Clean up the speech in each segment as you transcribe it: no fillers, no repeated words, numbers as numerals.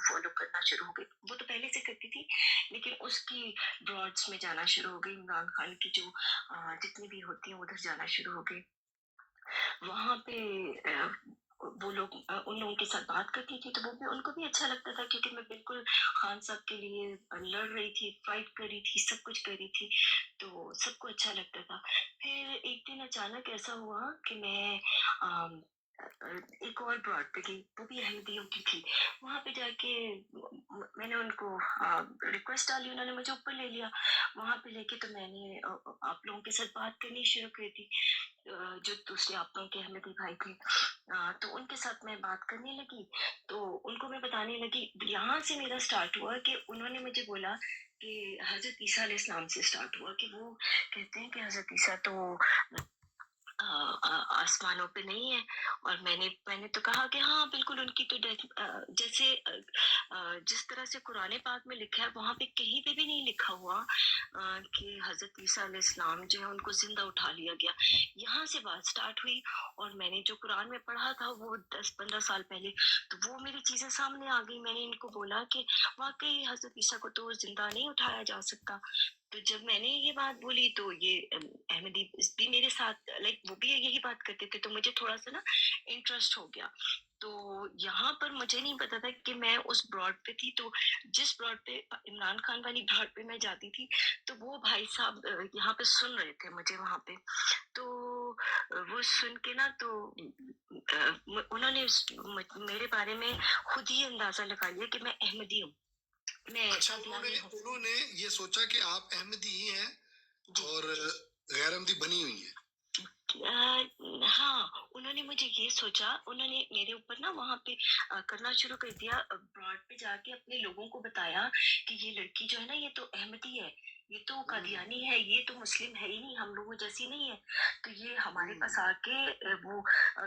Follow کرنا شروع ہو گئی. وہ تو پہلے سے کرتی تھی لیکن اس کی براڈس میں جانا شروع ہو گئی. عمران خان کی جو جتنی بھی ہوتی ہیں ادھر جانا شروع ہو گئی. وہاں پہ وہ لوگ ان لوگوں کے ساتھ بات کرتی تھی تو وہ بھی ان کو بھی اچھا لگتا تھا کیونکہ میں بالکل خان صاحب کے لیے لڑ رہی تھی, فائٹ کر رہی تھی, سب کچھ کر رہی تھی, تو سب کو اچھا لگتا تھا. پھر ایک دن اچانک ایسا ہوا کہ میں ایک اور براڈ پہ گئی, وہ بھی احمدیوں کی تھی. وہاں پہ جا کے میں نے ان کو ریکویسٹ ڈالی, انہوں نے مجھے اوپر لے لیا. وہاں پہ لے کے تو میں نے آپ لوگوں کے ساتھ بات کرنی شروع کی تھی, جو دوسرے آپ لوگوں کے احمدی بھائی تھے, تو ان کے ساتھ میں بات کرنے لگی. تو ان کو میں بتانے لگی, یہاں سے میرا سٹارٹ ہوا کہ انہوں نے مجھے بولا کہ حضرت عیسیٰ علیہ السلام سے سٹارٹ ہوا کہ وہ کہتے ہیں کہ حضرت عیسیٰ تو آسمانوں پہ نہیں ہے. اور میں نے تو کہا کہ ہاں بالکل ان کی تو جیسے جس طرح سے قرآن پاک میں لکھا ہے وہاں پہ کہیں پہ بھی نہیں لکھا ہوا کہ حضرت عیسیٰ علیہ السلام جو ہے ان کو زندہ اٹھا لیا گیا. یہاں سے بات سٹارٹ ہوئی اور میں نے جو قرآن میں پڑھا تھا وہ 10-15 سال پہلے, تو وہ میری چیزیں سامنے آ گئی. میں نے ان کو بولا کہ واقعی حضرت عیسیٰ کو تو زندہ نہیں اٹھایا جا سکتا. تو جب میں نے یہ بات بولی تو یہ احمدی بھی میرے ساتھ وہ بھی یہی بات کرتے تھے, تو مجھے تھوڑا سا نا انٹرسٹ ہو گیا. تو یہاں پر مجھے نہیں پتا تھا کہ میں اس براڈ پہ تھی, تو جس براڈ پہ عمران خان والی براڈ پہ میں جاتی تھی تو وہ بھائی صاحب یہاں پہ سن رہے تھے مجھے وہاں پہ. تو وہ سن کے نا تو انہوں نے میرے بارے میں خود ہی اندازہ لگا لیا کہ میں احمدی ہوں. اچھا, انہوں نے یہ سوچا کہ آپ احمدی ہی ہیں اور غیر احمدی بنی ہوئی ہیں. ہاں, انہوں نے مجھے یہ سوچا, انہوں نے میرے اوپر نا وہاں پہ کرنا شروع کر دیا. براڈ پہ جا کے اپنے لوگوں کو بتایا کہ یہ لڑکی جو ہے نا یہ تو احمدی ہے, یہ تو قادیانی ہے, یہ تو مسلم ہے ہی نہیں, ہم لوگوں جیسی نہیں ہے. تو یہ ہمارے پاس آ کے وہ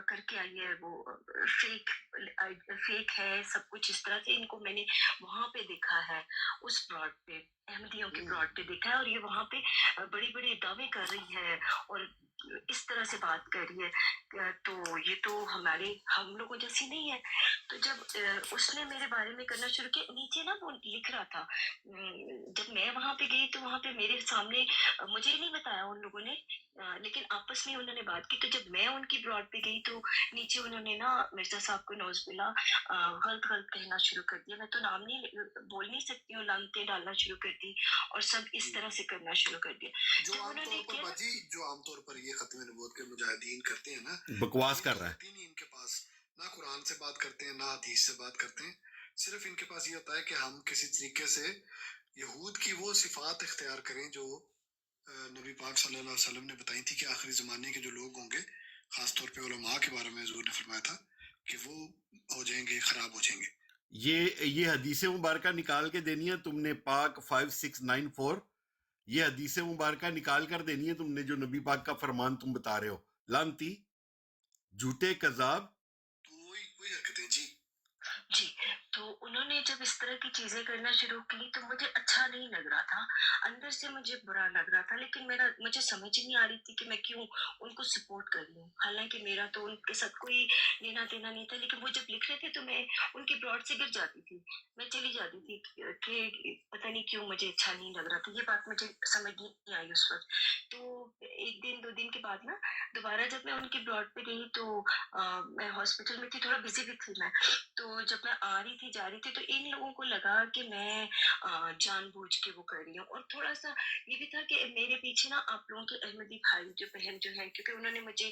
کر کے آئی ہے, وہ فیک ہے سب کچھ. اس طرح سے ان کو میں نے وہاں پہ دیکھا ہے, اس براڈ پہ احمدیوں کے براڈ پہ دیکھا ہے, اور یہ وہاں پہ بڑی بڑی دعوے کر رہی ہے اور اس طرح سے بات کر رہی ہے. تو یہ تو ہم لوگوں جیسی نہیں ہے. تو جب اس نے میرے بارے میں کرنا شروع کیا, نیچے نا وہ لکھ رہا تھا, جب میں وہاں پہ گئی تو وہاں پہ میرے سامنے مجھے نہیں بتایا ان لوگوں نے, لیکن آپس میں انہوں نے بات کی. تو جب میں ان کی براڈ پہ گئی تو نیچے انہوں نے نا مرزا صاحب کو نوز باللہ غلط کہنا شروع کر دیا. میں تو نام نہیں بول نہیں سکتی ہوں, لعنتیں ڈالنا شروع کر دی اور سب اس طرح سے کرنا شروع کر دیا. جو عام طور پر یہ ختم نبوت کے مجاہدین کرتے ہیں نا, بکواس کر رہا ہے. ان کے پاس نہ قرآن سے بات کرتے ہیں نہ حدیث سے بات کرتے ہیں, صرف ان کے پاس یہ ہوتا ہے کہ ہم کسی طریقے سے یہود کی وہ صفات اختیار کریں جو نبی پاک صلی اللہ علیہ وسلم نے بتائی تھی کہ آخری زمانے کے جو لوگ ہوں گے, خاص طور پہ علماء کے بارے میں حضور نے فرمایا تھا کہ وہ ہو جائیں گے, خراب ہو جائیں گے. یہ حدیث مبارکہ نکال کے دینی ہے تم نے, پاک 5694, یہ حدیث مبارکہ نکال کر دینی ہے تم نے جو نبی پاک کا فرمان تم بتا رہے ہو. لعنتی, جھوٹے کذاب. وہی حرکتیں. جی, تو انہوں نے جب اس طرح کی چیزیں کرنا شروع کی تو مجھے اچھا نہیں لگ رہا تھا, اندر سے مجھے برا لگ رہا تھا, لیکن مجھے سمجھ نہیں آ رہی تھی کہ میں کیوں ان کو سپورٹ کر رہی ہوں. حالانکہ میرا تو ان کے ساتھ کوئی لینا دینا نہیں تھا, لیکن وہ جب لکھ رہے تھے تو میں ان کی براڈ سے گر جاتی تھی, میں چلی جاتی تھی کہ پتہ نہیں کیوں مجھے اچھا نہیں لگ رہا تھا. یہ بات مجھے سمجھ نہیں آئی اس وقت. تو ایک دن 2 دن کے بعد نا دوبارہ جب میں ان کی براڈ پہ گئی تو میں ہاسپٹل میں تھی, تھوڑا بزی بھی تھی میں. تو جب میں آ رہی تھی جا رہی تھی تو ان لوگوں کو لگا کہ میں جان بوجھ کے وہ کر رہی ہوں, اور تھوڑا سا یہ بھی تھا کہ میرے پیچھے نا آپ لوگوں کے احمدی بھائی جو بہن جو ہیں, کیونکہ انہوں نے مجھے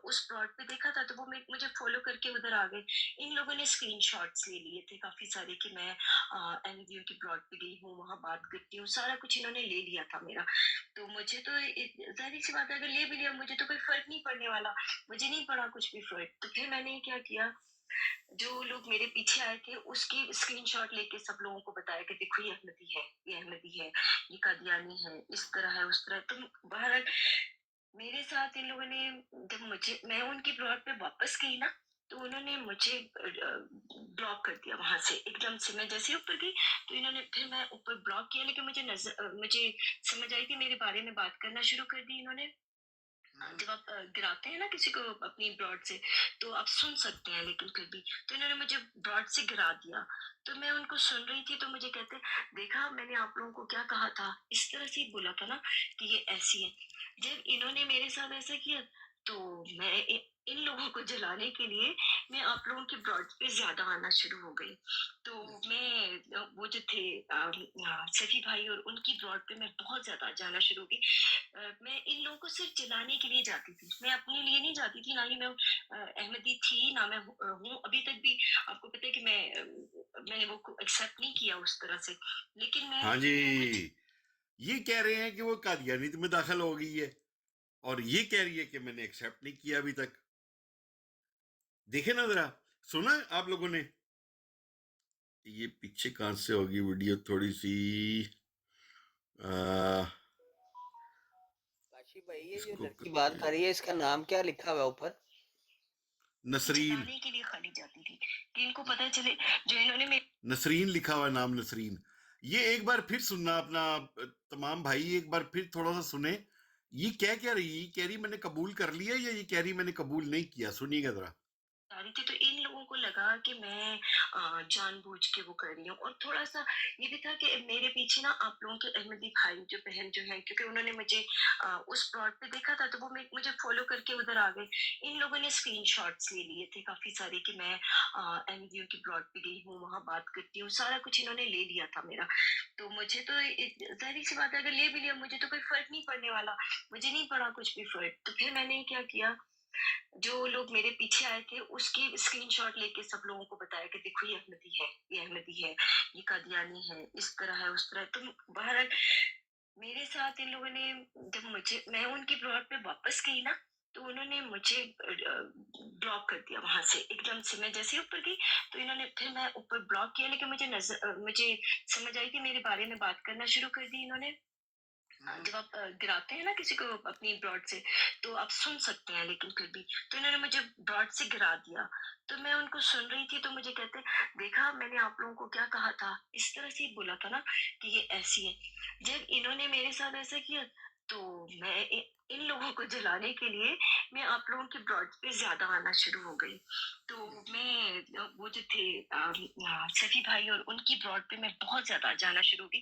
اس پلاٹ پہ دیکھا تھا تو وہ مجھے فالو کر کے ادھر آ گئے. ان لوگوں نے اسکرین شاٹس لے لیے تھے کافی سارے کہ میں احمدیوں کی پلاٹ پہ گئی ہوں, وہاں بات کرتی ہوں, سارا کچھ انہوں نے لے لیا تھا میرا. تو مجھے تو ظاہر سی بات ہے اگر لے بھی لیا مجھے تو کوئی فرق نہیں پڑنے والا, مجھے نہیں پڑا کچھ بھی فرق. تو پھر میں نے کیا کیا, جو لوگ میرے پیچھے آئے تھے اس کی اسکرین شاٹ لے کے سب لوگوں کو بتایا کہ دیکھو یہ احمدی ہے, یہ احمدی ہے, یہ قادیانی ہے, اس طرح ہے اس طرح. تم بہرحال میرے ساتھ ان لوگوں نے جب میں ان کی براڈ پہ واپس گئی نا تو انہوں نے مجھے بلاک کر دیا وہاں سے ایک دم سے. میں جیسے اوپر گئی تو انہوں نے پھر میں اوپر بلاک کیا, لیکن مجھے سمجھ آئی کہ میرے بارے میں بات کرنا شروع کر دی انہوں نے. जब आप गिराते हैं ना किसी को अपनी ब्रॉड से, तो आप सुन सकते हैं, लेकिन फिर भी तो इन्होंने मुझे ब्रॉड से गिरा दिया। तो मैं उनको सुन रही थी, तो मुझे कहते, देखा मैंने आप लोगों को क्या कहा था, इस तरह से ही बोला था ना कि ये ऐसी है। जब इन्होंने मेरे साथ ऐसा किया, तो मैं इन लोगों को जलाने के लिए मैं आप लोगों की ब्रॉड पे ज्यादा आना शुरू हो गई। तो मैं वो जो थे सखी भाई और उनकी ब्रॉड पे मैं बहुत ज्यादा जाना शुरू हो गई। मैं इन लोगों को सिर्फ जलाने के लिए जाती थी, मैं अपने लिए नहीं जाती थी, ना ही मैं अहमदी थी, ना मैं हूँ अभी तक भी। आपको पता है कि मैंने वो एक्सेप्ट नहीं किया उस तरह से, लेकिन मैं हाँ जी, इन लोगों को ये कह रहे हैं कि वो कादियानियत में दाखिल हो गई है और ये कह रही है कि मैंने एक्सेप्ट नहीं किया अभी तक। देखे ना जरा, सुना आप लोगों ने? ये पीछे कहां से होगी वीडियो थोड़ी सी? आ, काशी भाई, ये जो इसको लड़की बात कर रही है, इसका नाम क्या लिखा हुआ है ऊपर? नसरीन, जलाने के लिए खाली जाती थी कि इनको पता चले, जो इन्होंने नसरीन लिखा हुआ है नाम, नसरीन। ये एक बार फिर सुनना अपना, तमाम भाई एक बार फिर थोड़ा सा सुने। ये क्या कह रही है? ये कह रही मैंने कबूल कर लिया, या ये कह रही मैंने कबूल नहीं किया? सुनिएगा जरा। आ रही थी, तो इन लोगों को लगा कि मैं जानबूझ के वो कर रही हूँ। और थोड़ा सा ये भी था कि मेरे पीछे ना आप लोगों के अहमदी भाई जो बहन जो है, क्योंकि उन्होंने मुझे उस प्लॉट पे देखा था, तो वो मुझे फॉलो करके उधर आ गए। इन लोगों ने स्क्रीनशॉट्स ले लिए थे काफी सारे कि मैं अहमदियों की प्लॉट पे गई हूँ, वहां बात करती हूँ, सारा कुछ इन्होंने ले लिया था मेरा। तो मुझे तो जाहिर सी बात है, अगर ले भी लिया मुझे तो कोई फर्क नहीं पड़ने वाला, मुझे नहीं पड़ा कुछ भी फर्क। तो फिर मैंने क्या किया, जो लोग मेरे पीछे आए थे उसकी स्क्रीनशॉट लेके सब लोगों को बताया कि देखो ये अहमदी है, ये अहमदी है, ये कादियानी है, इस तरह है, उस तरह है। तो बहरहाल मेरे साथ इन लोगों ने, जब मैं उनकी प्लॉट पे वापस गई ना, तो उन्होंने मुझे ब्लॉक कर दिया वहां से एकदम से। मैं जैसे ही ऊपर गई, तो इन्होंने फिर मैं ऊपर ब्लॉक किया, लेकिन मुझे समझ आई कि मेरे बारे में बात करना शुरू कर दी इन्होंने। जब आप गिराते हैं ना किसी को अपनी ब्रॉड से, तो आप सुन सकते हैं, लेकिन फिर भी तो इन्होंने मुझे ब्रॉड से गिरा दिया। तो मैं उनको सुन रही थी, तो मुझे कहते, देखा मैंने आप लोगों को क्या कहा था, इस तरह से ही बोला था ना कि ये ऐसी है। जब इन्होंने मेरे साथ ऐसा किया, तो मैं इन लोगों को जलाने के लिए मैं आप लोगों की ब्रॉड पे ज्यादा आना शुरू हो गई। तो मैं वो जो थे सखी भाई और उनकी ब्रॉड पे मैं बहुत ज्यादा जाना शुरू हो गई।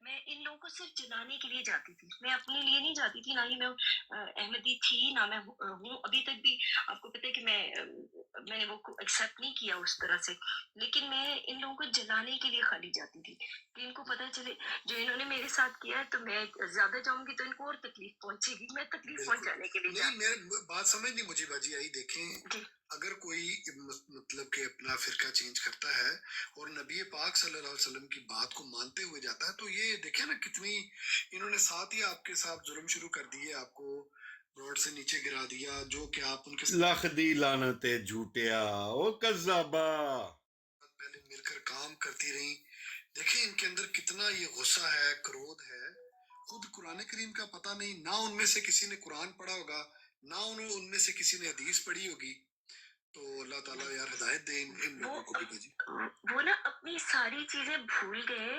मैं इन लोगों को सिर्फ जलाने के लिए जाती थी, मैं अपने लिए नहीं जाती थी, ना ही मैं अहमदी थी, ना मैं हूँ अभी तक भी। आपको पता है कि मैंने वो एक्सेप्ट नहीं किया उस तरह से, लेकिन मैं इन लोगों को जलाने के लिए खाली जाती थी कि इनको पता चले, जो इन्होंने मेरे साथ किया है, तो मैं ज्यादा जाऊंगी तो इनको और तकलीफ पहुंचेगी, मैं तकलीफ बिल्कुल पहुंचाने के लिए नहीं, मेरे बात समझ नहीं मुझे बाजी आई। देखें, जी अगर कोई मतलब कि अपना फिरका चेंज करता है और नबी पाक सल्लल्लाहु अलैहि वसल्लम की बात को मानते हुए जाता है, तो ये देखे ना कितनी इन्होंने साथ ही आपके साथ जुर्म शुरू कर दिए, आपको रोड से नीचे गिरा दिया, जो कि आप उनके साथ लख दी लानते झूठिया, ओ कज़्ज़ाबा। पहले मिलकर काम करती रही। देखिए इनके अंदर कितना ये गुस्सा है, क्रोध है। खुद कुरान करीम का पता नहीं, ना उनमें से किसी ने कुरान पढ़ा होगा, ना उनमें से किसी ने हदीस पढ़ी होगी। तो अल्लाह ताला यार हिदायत दे इन वो लोगों को भी भाजी। वो ना अपनी सारी चीजें भूल गए,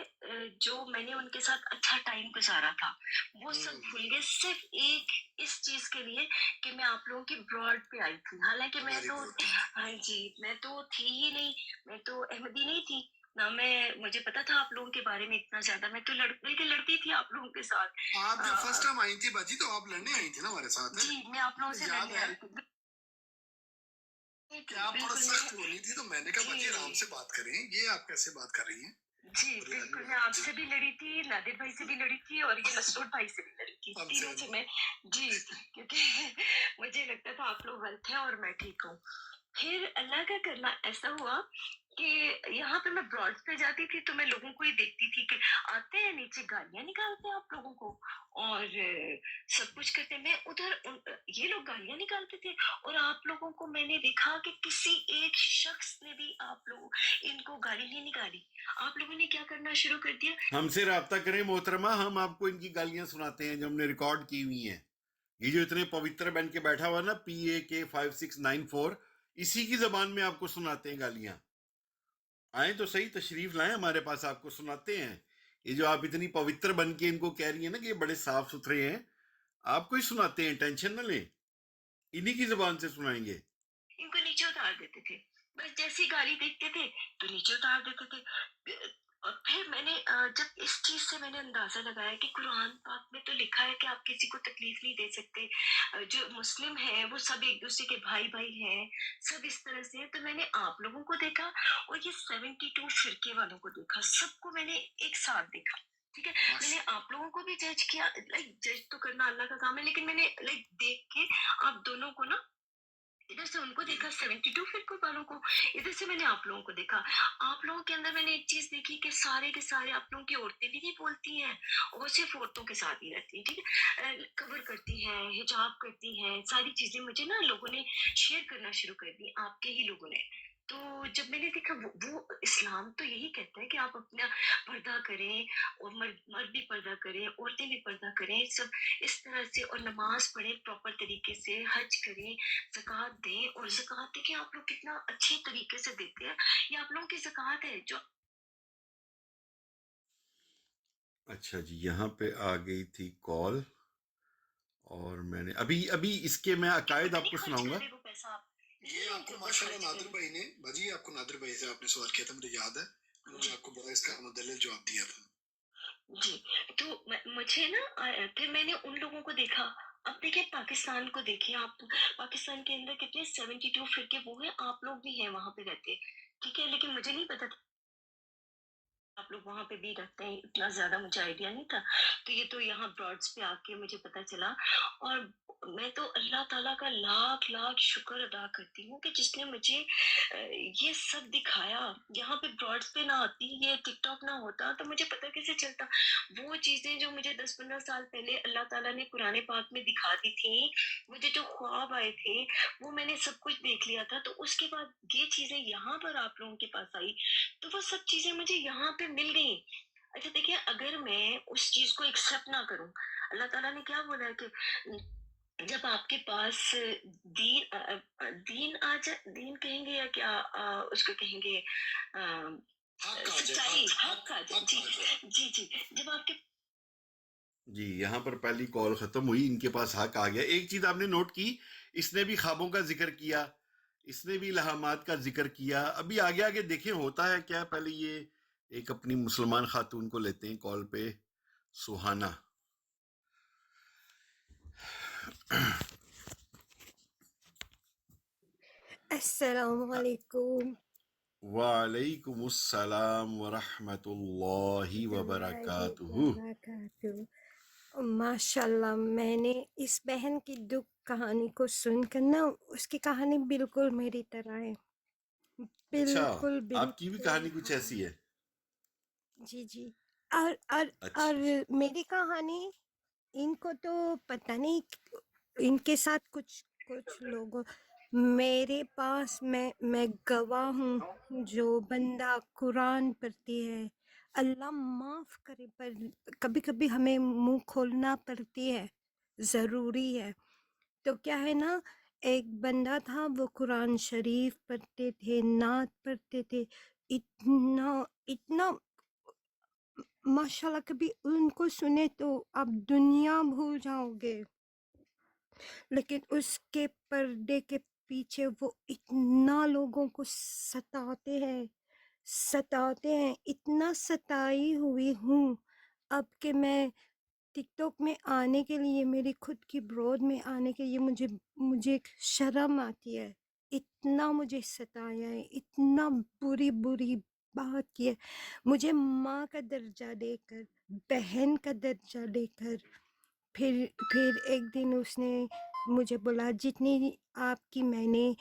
जो मैंने उनके साथ अच्छा टाइम गुजारा था, वो सब भूल गए, सिर्फ एक इस चीज के लिए कि मैं आप लोगों की ब्रॉड पे आई थी। हालांकि मैं वेरी तो, गुड। हाँ जी, मैं तो थी ही नहीं, मैं तो अहमदी नहीं थी ना। मुझे पता था आप लोगों के बारे में इतना ज्यादा, मैं तो बल्कि लड़ती थी आप लोगों के साथ। आप जब फर्स्ट टाइम आई थी बाजी, तो आप लड़ने आई थी ना हमारे साथ? जी मैं आप लोगों से याद लड़ने है आई थी। कि आप थोड़ा बिल्कुल सख्त मैं, बोली थी, तो मैंने कहा बाजी आराम जी से बात करें, ये आप कैसे बात कर रही हैं? जी और बिल्कुल, आगे मैं जी आपसे भी लड़ी थी, नादिर भाई से भी लड़ी थी, और ये मसरूर भाई से भी लड़ी थी, हमसे तीनों से मैं। जी, क्योंकि मुझे लगता था आप लोग गलत हैं और मैं ठीक हूँ। फिर अल्लाह का करना ऐसा हुआ कि यहाँ पे मैं ब्रॉड्स पे जाती थी, तो मैं लोगों को ही देखती थी कि आते हैं नीचे, गालियां निकालते हैं आप लोगों को, और सब कुछ करते हैं। मैं उधर ये लोग गालियां निकालते थे, और आप लोगों को मैंने देखा कि किसी एक शख्स ने भी आप लोगों इनको गाली नहीं निकाली। आप लोगों ने क्या करना शुरू कर दिया, हमसे राब्ता करें मोहतरमा, हम आपको इनकी गालियां सुनाते हैं जो हमने रिकॉर्ड की हुई हैं। ये जो इतने पवित्र बन के बैठा हुआ ना, PAK5694, इसी की जबान में आपको सुनाते हैं गालियां। आए तो सही, तशरीफ लाएं हमारे पास, आपको सुनाते हैं। ये जो आप इतनी पवित्र बन के इनको कह रही है ना कि ये बड़े साफ सुथरे हैं, آپ کو ہی سناتے ہیں, ٹینشن نہ لیں, انہی کی زبان سے سنائیں گے. ان کو نیچے اتار دیتے تھے, بس جیسی گالی دیکھتے تھے تو نیچے اتار دیتے تھے. اور پھر میں نے جب اس چیز سے میں نے اندازہ لگایا کہ قرآن پاک میں تو لکھا ہے کہ آپ کسی کو تکلیف نہیں دے سکتے, جو مسلم ہیں وہ سب ایک دوسرے کے بھائی بھائی ہیں, سب اس طرح سے ہیں, تو میں نے آپ لوگوں کو دیکھا اور یہ 72 فرقے والوں کو دیکھا, سب کو میں نے ایک ساتھ دیکھا. ٹھیک ہے, میں نے آپ لوگوں کو بھی جج کیا, لائک جج تو کرنا اللہ کا کام ہے, لیکن میں نے لائک دیکھ کے آپ دونوں کو نا, ادھر سے ان کو دیکھا 72 فرقوں والوں کو, ادھر سے میں نے آپ لوگوں کو دیکھا. آپ لوگوں کے اندر میں نے ایک چیز دیکھی کہ سارے کے سارے آپ لوگوں کی عورتیں بھی نہیں بولتی ہیں, وہ صرف عورتوں کے ساتھ ہی رہتی ہیں. ٹھیک ہے, کور کرتی ہیں, حجاب کرتی ہیں, ساری چیزیں مجھے نا لوگوں نے شیئر کرنا شروع کر دی, آپ کے ہی لوگوں نے. تو جب میں نے دیکھا وہ اسلام تو یہی کہتا ہے کہ آپ اپنا پردہ کریں, اور مرد بھی پردہ کریں, عورتیں بھی پردہ کریں, سب اس طرح سے, اور نماز پڑھیں پراپر طریقے سے, حج کریں, زکوٰۃ دیں. اور زکوٰۃ دیکھیں آپ لوگ کتنا اچھے طریقے سے دیتے ہیں, یہ آپ لوگوں کی زکوٰۃ ہے جو. اچھا جی, یہاں پہ آ گئی تھی کال, اور میں نے ابھی اس کے میں عقائد آپ کو سناؤں گا. وہ پیسہ آپ یہ آپ کو ماشاءاللہ نادر بھائی نے, باجی آپ کو نادر بھائی سے آپ نے سوال کیا تھا, مجھے یاد ہے, انہوں نے آپ کو بڑا اس کا مدلل جواب دیا تھا. جی, تو مجھے نا پھر میں نے ان لوگوں کو دیکھا. اب دیکھیں پاکستان کو دیکھیں آپ, پاکستان کے اندر کتنے 72 فرقے وہ ہیں, آپ لوگ بھی ہیں وہاں پہ رہتے. ٹھیک ہے, لیکن مجھے نہیں پتا تھا آپ لوگ وہاں پہ بھی رہتے ہیں, اتنا زیادہ مجھے آئیڈیا نہیں تھا. تو یہ تو یہاں براڈس پہ آ کے مجھے پتا چلا, اور میں تو اللہ تعالیٰ کا لاکھ لاکھ شکر ادا کرتی ہوں کہ جس نے مجھے یہ سب دکھایا. یہاں پہ براڈس پہ نہ آتی, یہ ٹک ٹاک نہ ہوتا, تو مجھے پتا کیسے چلتا. وہ چیزیں جو مجھے 10-15 سال پہلے اللہ تعالیٰ نے قرآن پاک میں دکھا دی تھی, مجھے جو خواب آئے تھے وہ میں نے سب کچھ دیکھ لیا تھا. تو اس کے بعد یہ چیزیں یہاں پر آپ لوگوں کے پاس آئی, تو وہ سب چیزیں مجھے یہاں پہ مل گئی. اچھا دیکھیں, اگر میں اس چیز کو ایکسیپٹ نہ کروں, اللہ تعالیٰ نے کیا بولا ہے کہ جب آپ کے پاس دین آ جائے, دین کہیں گے یا کیا اس کو کہیں گے, سچائی, حق آ جائے. جی جی, جب آپ کے جی, یہاں پر پہلی کال ختم ہوئی, ان کے پاس حق آ گیا. ایک چیز آپ نے نوٹ کی, اس نے بھی خوابوں کا ذکر کیا, اس نے بھی الہامات کا ذکر کیا. ابھی آگے آگے دیکھیں ہوتا ہے کیا. پہلے یہ ایک اپنی مسلمان خاتون کو لیتے ہیں کال پہ, سہانا. السلام علیکم وعلیکم السلام ورحمۃ اللہ وبرکاتہ. وبرکاتہ. ماشاء اللہ, میں نے اس بہن کی دکھ کہانی کو سن کر نا, اس کی کہانی بالکل میری طرح ہے, اچھا, بالکل آپ کی بھی بالکل. کہانی کچھ ہاں ایسی ہے؟ جی جی, اور اچھا, میری کہانی ان کو تو پتہ نہیں, ان کے ساتھ کچھ لوگوں, میرے پاس میں گواہ ہوں, جو بندہ قرآن پڑھتی ہے, اللہ معاف کرے, پر کبھی کبھی ہمیں منہ کھولنا پڑتی ہے, ضروری ہے. تو کیا ہے نا, ایک بندہ تھا, وہ قرآن شریف پڑھتے تھے, نعت پڑھتے تھے, اتنا ماشاءاللہ, کبھی ان کو سنے تو آپ دنیا بھول جاؤ گے. لیکن اس کے پردے کے پیچھے وہ اتنا لوگوں کو ستاتے ہیں, اتنا ستائی ہوئی ہوں اب کہ میں ٹک ٹاک میں آنے کے لیے, میری خود کی برود میں آنے کے لیے مجھے ایک شرم آتی ہے. اتنا مجھے ستایا ہے, اتنا بری بات کی ہے مجھے, ماں کا درجہ دے کر, بہن کا درجہ دے کر. پھر ایک دن اس نے مجھے بولا, جتنی آپ کی میں نے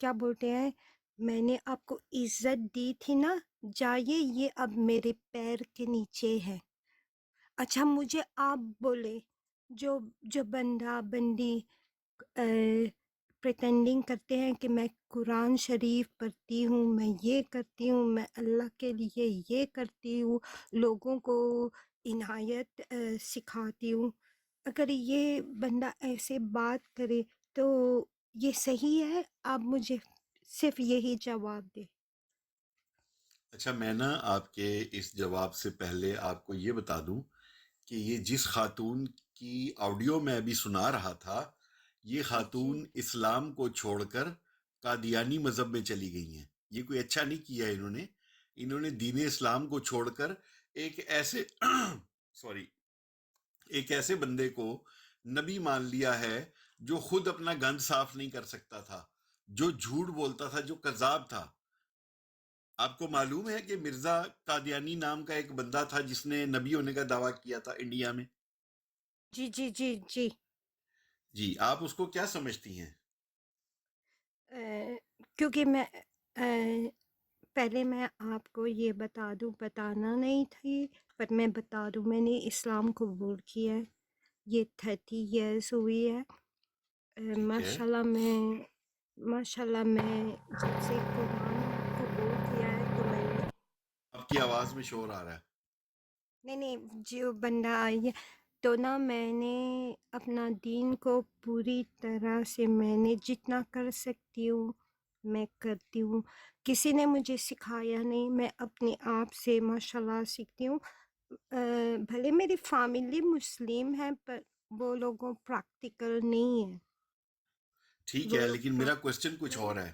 کیا بولتے ہیں, میں نے آپ کو عزت دی تھی نا, جائیے, یہ اب میرے پیر کے نیچے ہے. اچھا, مجھے آپ بولے, جو بندہ بندی پریٹینڈنگ کرتے ہیں کہ میں قرآن شریف پڑھتی ہوں, میں یہ کرتی ہوں, میں اللہ کے لیے یہ کرتی ہوں, لوگوں کو عنایت سکھاتی ہوں, اگر یہ بندہ ایسے بات کرے تو یہ صحیح ہے؟ آپ مجھے صرف یہی جواب دے. اچھا, میں نا آپ کے اس جواب سے پہلے آپ کو یہ بتا دوں کہ یہ جس خاتون کی آڈیو میں ابھی سنا رہا تھا، یہ جی خاتون اسلام کو چھوڑ کر قادیانی مذہب میں چلی گئی ہیں. یہ کوئی اچھا نہیں کیا انہوں نے دین اسلام کو چھوڑ کر ایک ایسے سوری ایک ایسے بندے کو نبی مان لیا ہے جو خود اپنا گند صاف نہیں کر سکتا تھا، جو جھوٹ بولتا تھا، جو کذاب تھا. آپ کو معلوم ہے کہ مرزا قادیانی نام کا ایک بندہ تھا جس نے نبی ہونے کا دعویٰ کیا تھا انڈیا میں؟ جی جی جی جی جی، آپ اس کو کیا سمجھتی ہیں؟ کیونکہ میں پہلے میں آپ کو یہ بتا دوں، بتانا نہیں تھی پر میں بتا دوں، میں نے اسلام قبول کیا ہے، یہ 30 ایئرس ہوئی ہے۔ ٹھیک ہے. ماشاء اللہ میں جب سے قرآن قبول کیا ہے تو میں نے آپ کی آواز میں شور آ رہا ہے. نہیں جو بندہ آئی ہے تو نا، میں نے اپنا دین کو پوری طرح سے میں نے جتنا کر سکتی ہوں میں کرتی ہوں، کسی نے مجھے سکھایا نہیں، میں اپنے آپ سے ماشاءاللہ سیکھتی ہوں۔ بھلے میری فیملی مسلم ہے پر وہ لوگوں پریکٹیکل نہیں ہے، ٹھیک وہ ہے، لوگ لیکن میرا کوشچن کچھ نہیں۔ اور ہے.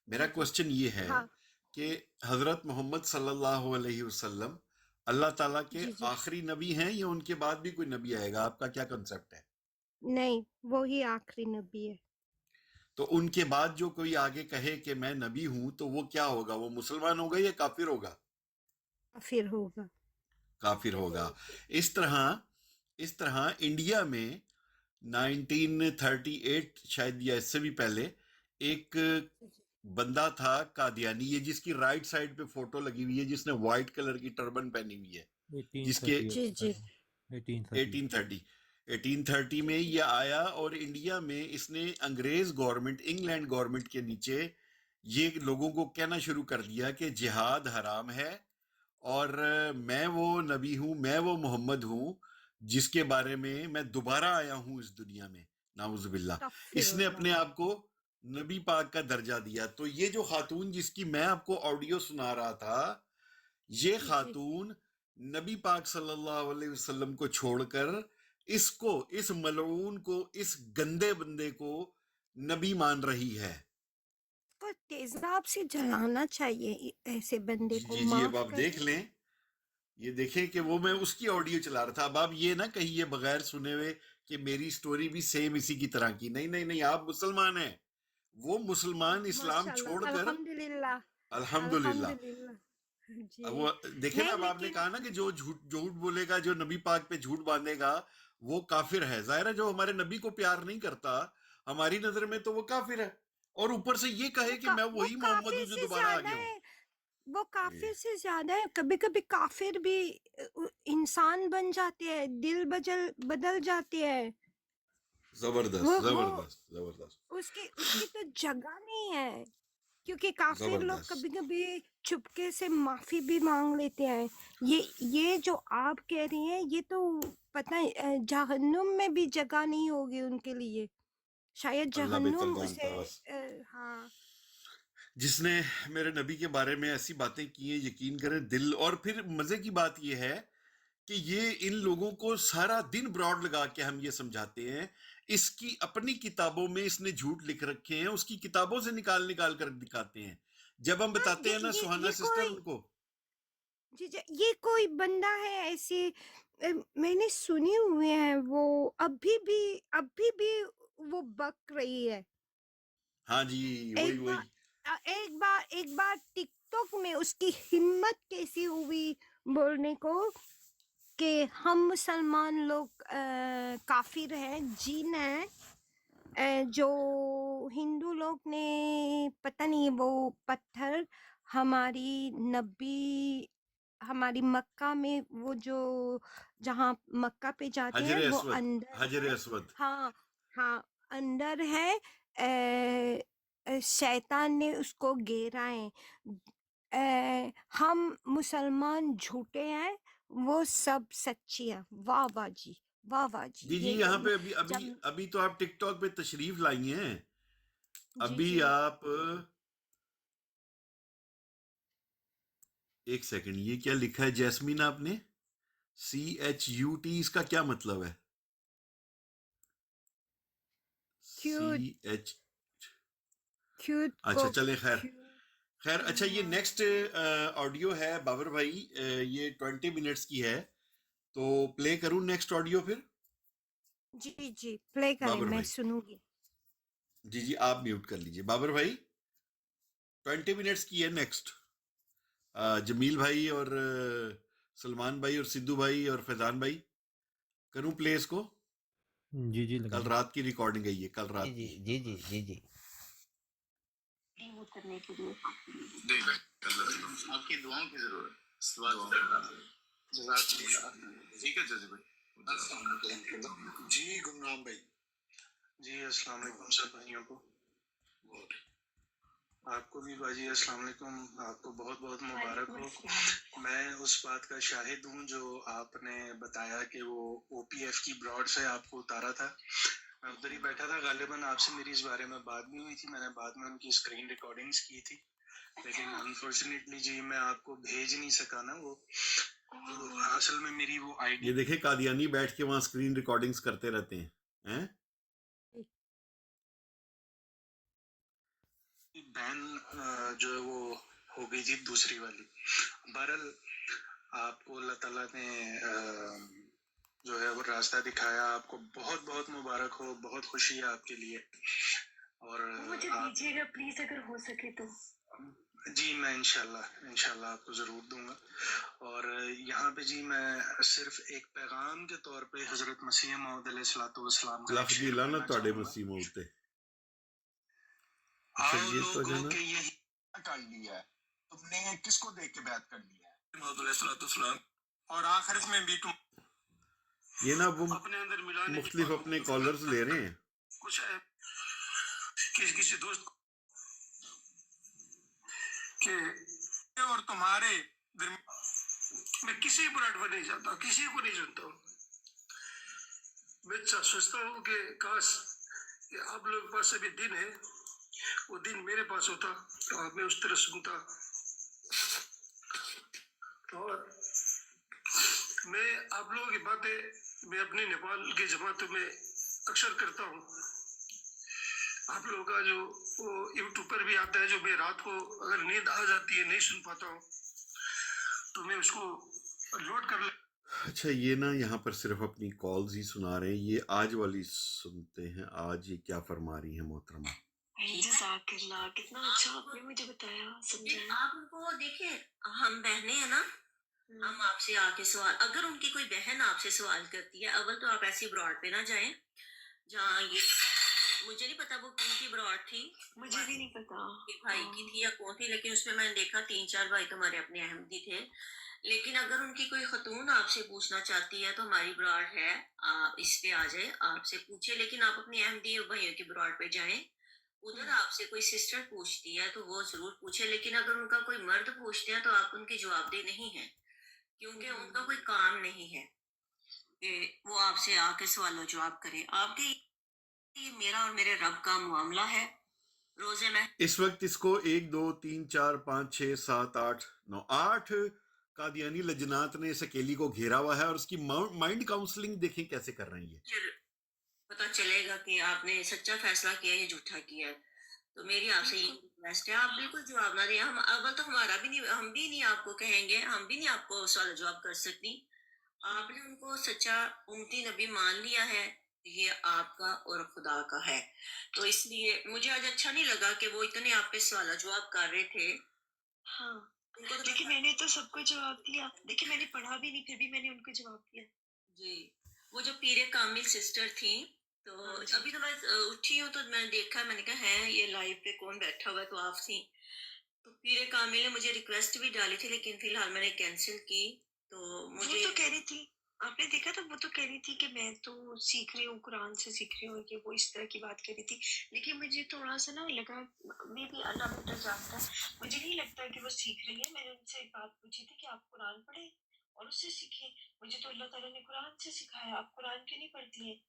میرا جی جی کوشچن یہ ہے ہاں کہ حضرت محمد صلی اللہ علیہ وسلم اللہ تعالیٰ کے جی جی آخری نبی ہیں یا ان کے بعد بھی کوئی نبی آئے گا؟ آپ کا کیا کنسپٹ ہے؟ نہیں، وہی آخری نبی ہے۔ تو ان کے بعد جو کوئی آگے کہے کہ میں نبی ہوں تو وہ کیا ہوگا؟ وہ مسلمان ہوگا یا کافر ہوگا؟ پھر ہوگا۔ کافر ہوگا. اس طرح انڈیا میں 1938 شاید یا اس سے بھی پہلے ایک بندہ تھا قادیانی، یہ جس کی رائٹ سائڈ پہ فوٹو لگی ہوئی ہے، جس نے وائٹ کلر کی ٹربن پہنی ہوئی ہے، جس کے 1830 1830 میں یہ آیا اور انڈیا میں اس نے انگریز گورنمنٹ، انگلینڈ گورنمنٹ کے نیچے یہ لوگوں کو کہنا شروع کر دیا کہ جہاد حرام ہے اور میں وہ نبی ہوں، میں وہ محمد ہوں جس کے بارے میں دوبارہ آیا ہوں اس دنیا میں. نعوذ باللہ. تب پھر اس نے ہوگا۔ اپنے آپ کو نبی پاک کا درجہ دیا. تو یہ جو خاتون جس کی میں آپ کو آڈیو سنا رہا تھا، یہ جی جی خاتون نبی پاک صلی اللہ علیہ وسلم کو چھوڑ کر اس ملعون کو، اس گندے بندے کو نبی مان رہی ہے. کو تیزاب سے جلانا چاہیے ایسے بندے جی کو، جی جی، اب معاف آپ دیکھ کریں۔ لیں، یہ دیکھیں کہ وہ میں اس کی آڈیو چلا رہا تھا. اب آپ یہ نہ کہیے بغیر سنے ہوئے کہ میری سٹوری بھی سیم اسی کی طرح کی. نہیں نہیں نہیں، آپ مسلمان ہیں، وہ مسلمان اسلام ماشاء اللہ، چھوڑ کر. الحمدللہ، الحمدللہ. الحمدللہ۔ اب جی وہ دیکھیں نا، نہیں اب آپ نے لیکن کہا نا کہ جو جھوٹ بولے گا، جو نبی پاک پہ جھوٹ باندھے گا وہ کافر ہے. ظاہر ہے جو ہمارے نبی کو پیار نہیں کرتا ہماری نظر میں تو وہ کافر ہے، اور اوپر سے یہ کہے کہ میں وہ وہی محمد کافر ہوں جو سے دوبارہ آ زیادہ گیا ہوں. ہے، وہ جی، کافر سے زیادہ ہے۔ کبھی کبھی کافر بھی انسان بن جاتے ہیں، دل بدل جاتے ہیں۔ زبردست وہ زبردست زبردست اس کی تو جگہ نہیں ہے، کیونکہ کافر لوگ زبردست. کبھی کبھی چپکے سے معافی بھی مانگ لیتے ہیں۔ یہ جو آپ کہہ رہی ہیں یہ تو پتہ ہے جہنم میں بھی جگہ نہیں ہوگی ان کے لیے، شاید اللہ بہتر جہنم جانتا اسے ہے بس. ہاں جس نے میرے نبی کے بارے میں ایسی باتیں کی ہیں، یقین کریں دل. اور پھر مزے کی بات یہ ہے کہ یہ ان لوگوں کو سارا دن براڈ لگا کے ہم یہ سمجھاتے ہیں. اس کی اپنی کتابوں میں اس نے جھوٹ لکھ رکھے ہیں، اس کی کتابوں سے نکال کر دکھاتے ہیں. جب ہم ہاں بتاتے ہیں نا سہانا سسٹر ان کو. جی یہ کوئی بندہ ہے ایسے، میں نے سنے ہوئے ہیں، وہ ابھی بھی وہ بک رہی ہے۔ ہاں جی، وہی ایک وہی. بار ایک بار ٹک ٹاک میں اس کی ہمت کیسی ہوئی بولنے کو کہ ہم مسلمان لوگ کافر ہیں، جن ہیں جو ہندو لوگ نے پتہ نہیں وہ پتھر ہماری نبی، ہماری مکہ میں وہ جو جہاں مکہ پہ جاتے ہیں حجر وہ اسود، اندر حجر ہے۔ اسود. ہاں ہاں اندر ہے، شیطان نے اس کو گھیرا ہے۔ ہم مسلمان جھوٹے ہیں، وہ سب سچی ہیں۔ واہ واہ جی، واہ واہ جی، جی جی، یہ یہاں پہ جب ابھی تو آپ ٹک ٹاک پہ تشریف لائی ہیں. جی ابھی جی آپ ایک سیکنڈ، یہ کیا لکھا ہے جیسمین آپ نے؟ CHUT، اس کا کیا مطلب ہے؟ Cute CH। क्यूट अच्छा चले खैर क्यूट खैर। अच्छा ये नेक्स्ट ऑडियो है बाबर भाई, ये 20 मिनट्स की है, तो प्ले करूं नेक्स्ट ऑडियो फिर? जी जी प्ले करें, बाबर मैं भाई सुनूंगी। जी जी आप म्यूट कर लीजिए। बाबर भाई 20 मिनट्स की है नेक्स्ट। जमील भाई और सलमान भाई और सिद्धू भाई और फैजान भाई, करूं प्ले इसको? जी जी कल लगाएं। रात की रिकॉर्डिंग है ये, कल जी रात जी की। जी जी जी जी रिमूव करने के लिए आपकी दुआओं की जरूरत ठीक है जजी भाई। जी गुमनाम भाई। जी अस्सलाम वालेकुम सब भाइयों को। आपको भी बाजी अस्सलाम वालेकुम, आपको बहुत बहुत मुबारक हो। मैं उस बात का शाहिद हूँ जो आपने बताया कि वो ओपीएफ की ब्रॉड से आपको उतारा था। मैं उधर ही बैठा था, गालिबन आपसे मेरी इस बारे में बात भी हुई थी, मैंने बाद में उनकी स्क्रीन रिकॉर्डिंग्स की थी, लेकिन अनफॉर्चुनेटली जी मैं आपको भेज नहीं सका ना वो। तो असल में मेरी वो ये आईडी देखे कादियानी बैठ के वहां स्क्रीन रिकॉर्डिंग्स करते रहते हैं। बैन जो है वो हो गई थी दूसरी वाली। बहरहाल आपको अल्लाह ताला ने जो है वो रास्ता दिखाया, आपको बहुत बहुत मुबारक हो, बहुत खुशी है आपके लिए। और मुझे दीजिएगा प्लीज अगर हो सके तो। जी मैं इंशाल्लाह आपको ज़रूर दूंगा। और यहाँ पे जी मैं सिर्फ एक पैगाम के तौर पे हज़रत मसीह मौद अलैहिस्सलाम का लख एक दी शेर लानत पढ़ना ਤੁਹਾਡੇ चाहूँगा। ਮਸੀਹ ਮੌਤੇ। आओ ये तो लोगों है ना। के यही कर लिया है, तुमने किसको देख के बैत कर लिया है? मोहम्मद और आखिरत में भी तुम ये ना वो अपने अंदर मिलाने की मुख्तलिफ बातों अपने को कॉलर्स ले रहे हैं। कुछ है किसी दोस्त के और तुम्हारे दरमियान मैं किसी पर अटवा नहीं चाहता, किसी को नहीं सुनता हूँ। मैं सोचता हूँ कि काश कि आप लोगों के पास अभी दिन है, वो दिन मेरे पास होता और मैं उस तरह सुनता। और मैं आप लोगों की बातें मैं अपने नेपाल की जमातों में अक्सर करता हूँ। आप लोगों का जो वो यूट्यूब पर भी आता है, जो मैं रात को अगर नींद आ जाती है नहीं सुन पाता हूँ तो मैं उसको लोड कर ले। अच्छा ये ना यहाँ पर सिर्फ अपनी कॉल्स ही सुना रहे हैं। ये आज वाली सुनते हैं, आज ये क्या फरमा रही है मोहतरमा। जज़ाकल्लाह, कितना अच्छा आपने मुझे बताया, समझाया। आप उनको देखें, हम बहनें हैं ना, हम आपसे आके सवाल, अगर उनकी कोई बहन आपसे सवाल करती है, अव्वल तो आप ऐसी ब्रॉड पे ना जाएं जहाँ ये, मुझे नहीं पता वो किन की ब्रॉड थी, मुझे भी नहीं पता कि भाई की थी या कौन थी, लेकिन उसमें मैंने देखा 3-4 भाई तुम्हारे अपने अहमदी थे। लेकिन अगर उनकी कोई खतून आपसे पूछना चाहती है तो हमारी ब्रॉड है, आप इस पे आ जाए, आपसे पूछे। लेकिन आप अपनी अहमदी और भाइयों की ब्रॉड पे जाएं, उधर आपसे कोई सिस्टर पूछती है तो वो जरूर पूछे। लेकिन अगर उनका कोई मर्द पूछते हैं तो आप उनकी जवाबदेह नहीं है, क्योंकि उनका कोई काम नहीं है कि वो आपसे आके सवाल जवाब करे। आपके ये मेरा और मेरे रब का मामला है। रोजे में इस वक्त इसको 1 2 3 4 5 6 7 8 9 8 कादियानी लजनात ने इस अकेली को घेरा हुआ है और उसकी माइंड काउंसलिंग देखें कैसे कर रही है। फिर पता चलेगा कि आपने सच्चा फैसला किया या झूठा किया। तो मेरी आपसे ये रिक्वेस्ट है, आप बिल्कुल जवाब ना दें। हम अव्वल तो हमारा भी नहीं, हम भी नहीं आपको कहेंगे, हम भी नहीं आपको सवाल जवाब कर सकती। आपने उनको सच्चा उम्मती नबी मान लिया है, ये आपका और खुदा का है। तो इसलिए मुझे आज अच्छा नहीं लगा कि वो इतने आप पे सवाल जवाब कर रहे थे। हाँ, उनको तो लेकिन मैंने तो सबको जवाब दिया। देखिए मैंने पढ़ा भी नहीं, फिर भी मैंने उनको जवाब दिया। जी, वो जो पीरे कामिल सिस्टर थी, तो हाँ जी। अभी तो मैं उठी हूँ तो मैंने देखा, मैंने कहा है ये लाइव पे कौन बैठा हुआ है, तो आप थी। तो पीरे कामिल ने मुझे रिक्वेस्ट भी डाली थी, लेकिन फिलहाल मैंने कैंसिल की। तो वो मुझे तो कह रही थी, आपने देखा था, वो तो कह रही थी कि मैं तो सीख रही हूँ, कुरान से सीख रही हूँ, कि वो इस तरह की बात कह रही थी। लेकिन मुझे थोड़ा सा ना लगा, मे भी अल्लाह बेटर जानता है, मुझे नहीं लगता कि वो सीख रही है। मैंने उनसे एक बात पूछी थी कि आप कुरान पढ़े और उससे सीखें। मुझे तो अल्लाह ताला ने कुरान से सिखाया, आप कुरान क्यों नहीं पढ़ती हैं?